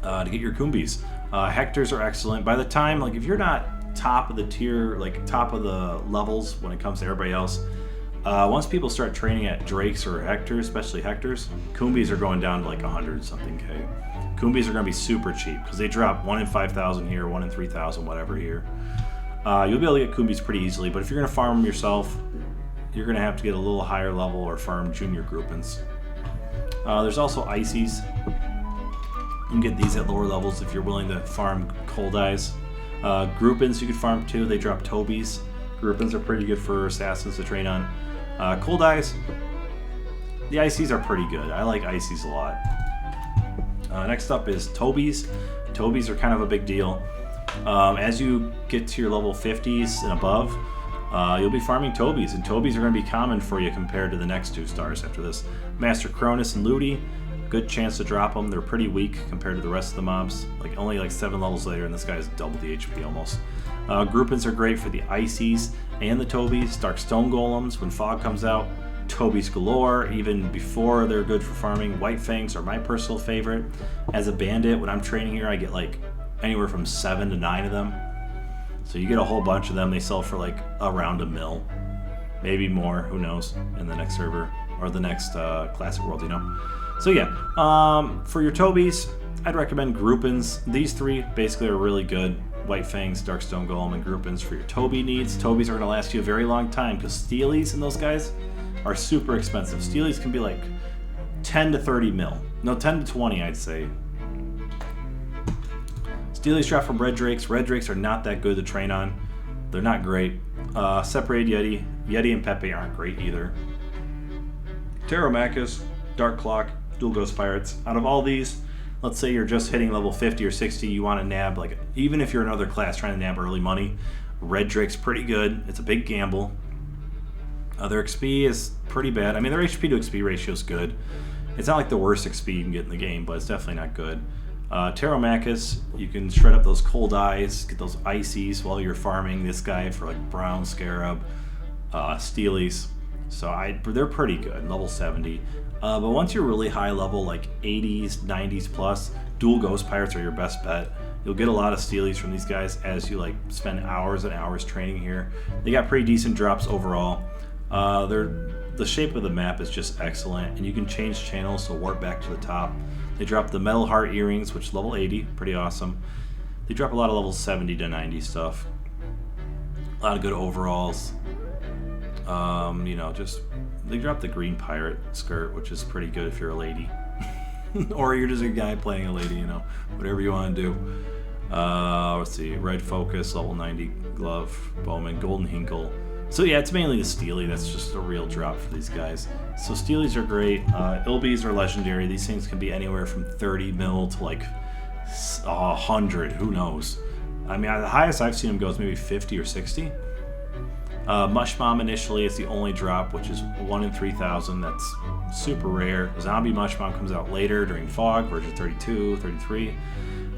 to get your Coombies. Hectors are excellent. By the time, like if you're not top of the tier, like top of the levels when it comes to everybody else, once people start training at Drakes or Hectors, especially Hectors, Coombies are going down to like 100 something K. Coombies are going to be super cheap because they drop 1 in 5,000 here, 1 in 3,000, whatever here. You'll be able to get Coombies pretty easily, but if you're going to farm them yourself, you're going to have to get a little higher level or farm junior groupings. There's also Ices. You can get these at lower levels if you're willing to farm Cold Eyes. Groupins you can farm too. They drop Tobies. Groupins are pretty good for assassins to train on. Cold Eyes, the Ices are pretty good. I like Ices a lot. Next up is Tobies. Tobies are kind of a big deal. As you get to your level 50s and above, you'll be farming Tobies, and Tobies are going to be common for you compared to the next 2 stars after this. Master Cronus and Ludi, good chance to drop them. They're pretty weak compared to the rest of the mobs. Like only like 7 levels later, and this guy's double the HP almost. Groupins are great for the Ices and the Tobies. Dark Stone Golems, when Fog comes out, Tobies galore. Even before they're good for farming. White Fangs are my personal favorite. As a bandit, when I'm training here, I get like anywhere from 7 to 9 of them. So you get a whole bunch of them. They sell for like around $1 mil, maybe more. Who knows? In the next server or the next Classic World, you know. So yeah, for your Tobies, I'd recommend Groupins. These 3 basically are really good. White Fangs, Darkstone Golem, and Groupins for your Toby needs. Tobies are going to last you a very long time because Steelies and those guys, are super expensive. Steelies can be like 10 to 30 mil. No, 10 to 20, I'd say. Steelies drop from red drakes. Red drakes are not that good to train on. They're not great. Separated Yeti. Yeti and Pepe aren't great either. Pteromachus, Dark Clock, Dual Ghost Pirates. Out of all these, let's say you're just hitting level 50 or 60, you want to nab, like, even if you're another class trying to nab early money, Red Drake's pretty good. It's a big gamble. Their XP is pretty bad. I mean, their HP to XP ratio is good. It's not like the worst XP you can get in the game, but it's definitely not good. Pteromachus, you can shred up those cold eyes, get those ices while you're farming this guy for like brown scarab, steelies. So they're pretty good, level 70. But once you're really high level, like 80s, 90s plus, dual ghost pirates are your best bet. You'll get a lot of steelies from these guys as you like spend hours and hours training here. They got pretty decent drops overall. The shape of the map is just excellent, and you can change channels to warp back to the top. They drop the metal heart earrings, which is level 80, pretty awesome. They drop a lot of level 70 to 90 stuff. A lot of good overalls. You know, just they drop the green pirate skirt, which is pretty good if you're a lady. Or you're just a guy playing a lady, you know, whatever you want to do. Let's see, red focus, level 90 glove, bowman, golden hinkle. So yeah, it's mainly the steely that's just a real drop for these guys. So steelies are great. Ilbies are legendary. These things can be anywhere from 30 mil to like 100, who knows. I mean, the highest I've seen them go is maybe 50 or 60. Mush Bomb initially is the only drop, which is 1 in 3,000. That's super rare. Zombie Mush Bomb comes out later during Fog, version 32, 33.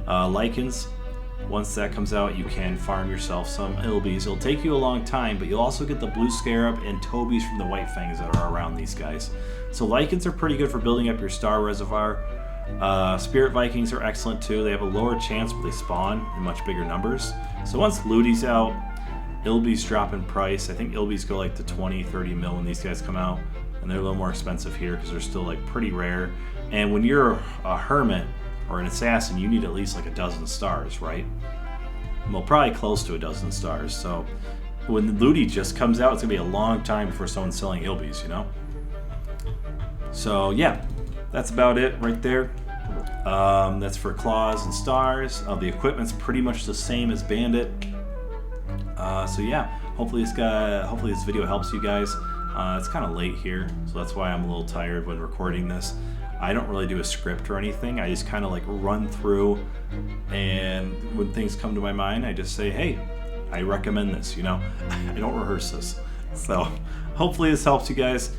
Lichens, once that comes out, you can farm yourself some Ilbies. It'll take you a long time, but you'll also get the Blue Scarab and Tobies from the White Fangs that are around these guys. So Lichens are pretty good for building up your star reservoir. Spirit Vikings are excellent too. They have a lower chance, but they spawn in much bigger numbers. So once Looty's out, Ilbies drop in price. I think Ilbies go like to 20, 30 mil when these guys come out, and they're a little more expensive here because they're still like pretty rare. And when you're a hermit or an assassin, you need at least like a dozen stars, right? Well, probably close to a dozen stars. So when the Looty just comes out, it's gonna be a long time before someone's selling Ilbies, you know? So yeah, that's about it right there. That's for claws and stars. The equipment's pretty much the same as Bandit. So yeah, hopefully this video helps you guys. It's kind of late here, so that's why I'm a little tired when recording this. I don't really do a script or anything. I just kind of like run through, and when things come to my mind, I just say, hey, I recommend this, you know? I don't rehearse this. So hopefully this helps you guys.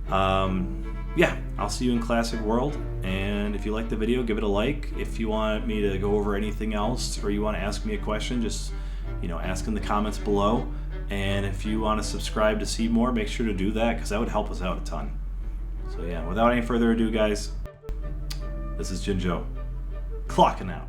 Yeah, I'll see you in Classic World, and if you like the video, give it a like. If you want me to go over anything else, or you want to ask me a question, just, you know, ask in the comments below. And if you want to subscribe to see more, make sure to do that, because that would help us out a ton. So yeah, without any further ado, guys, this is Jinjo, clocking out.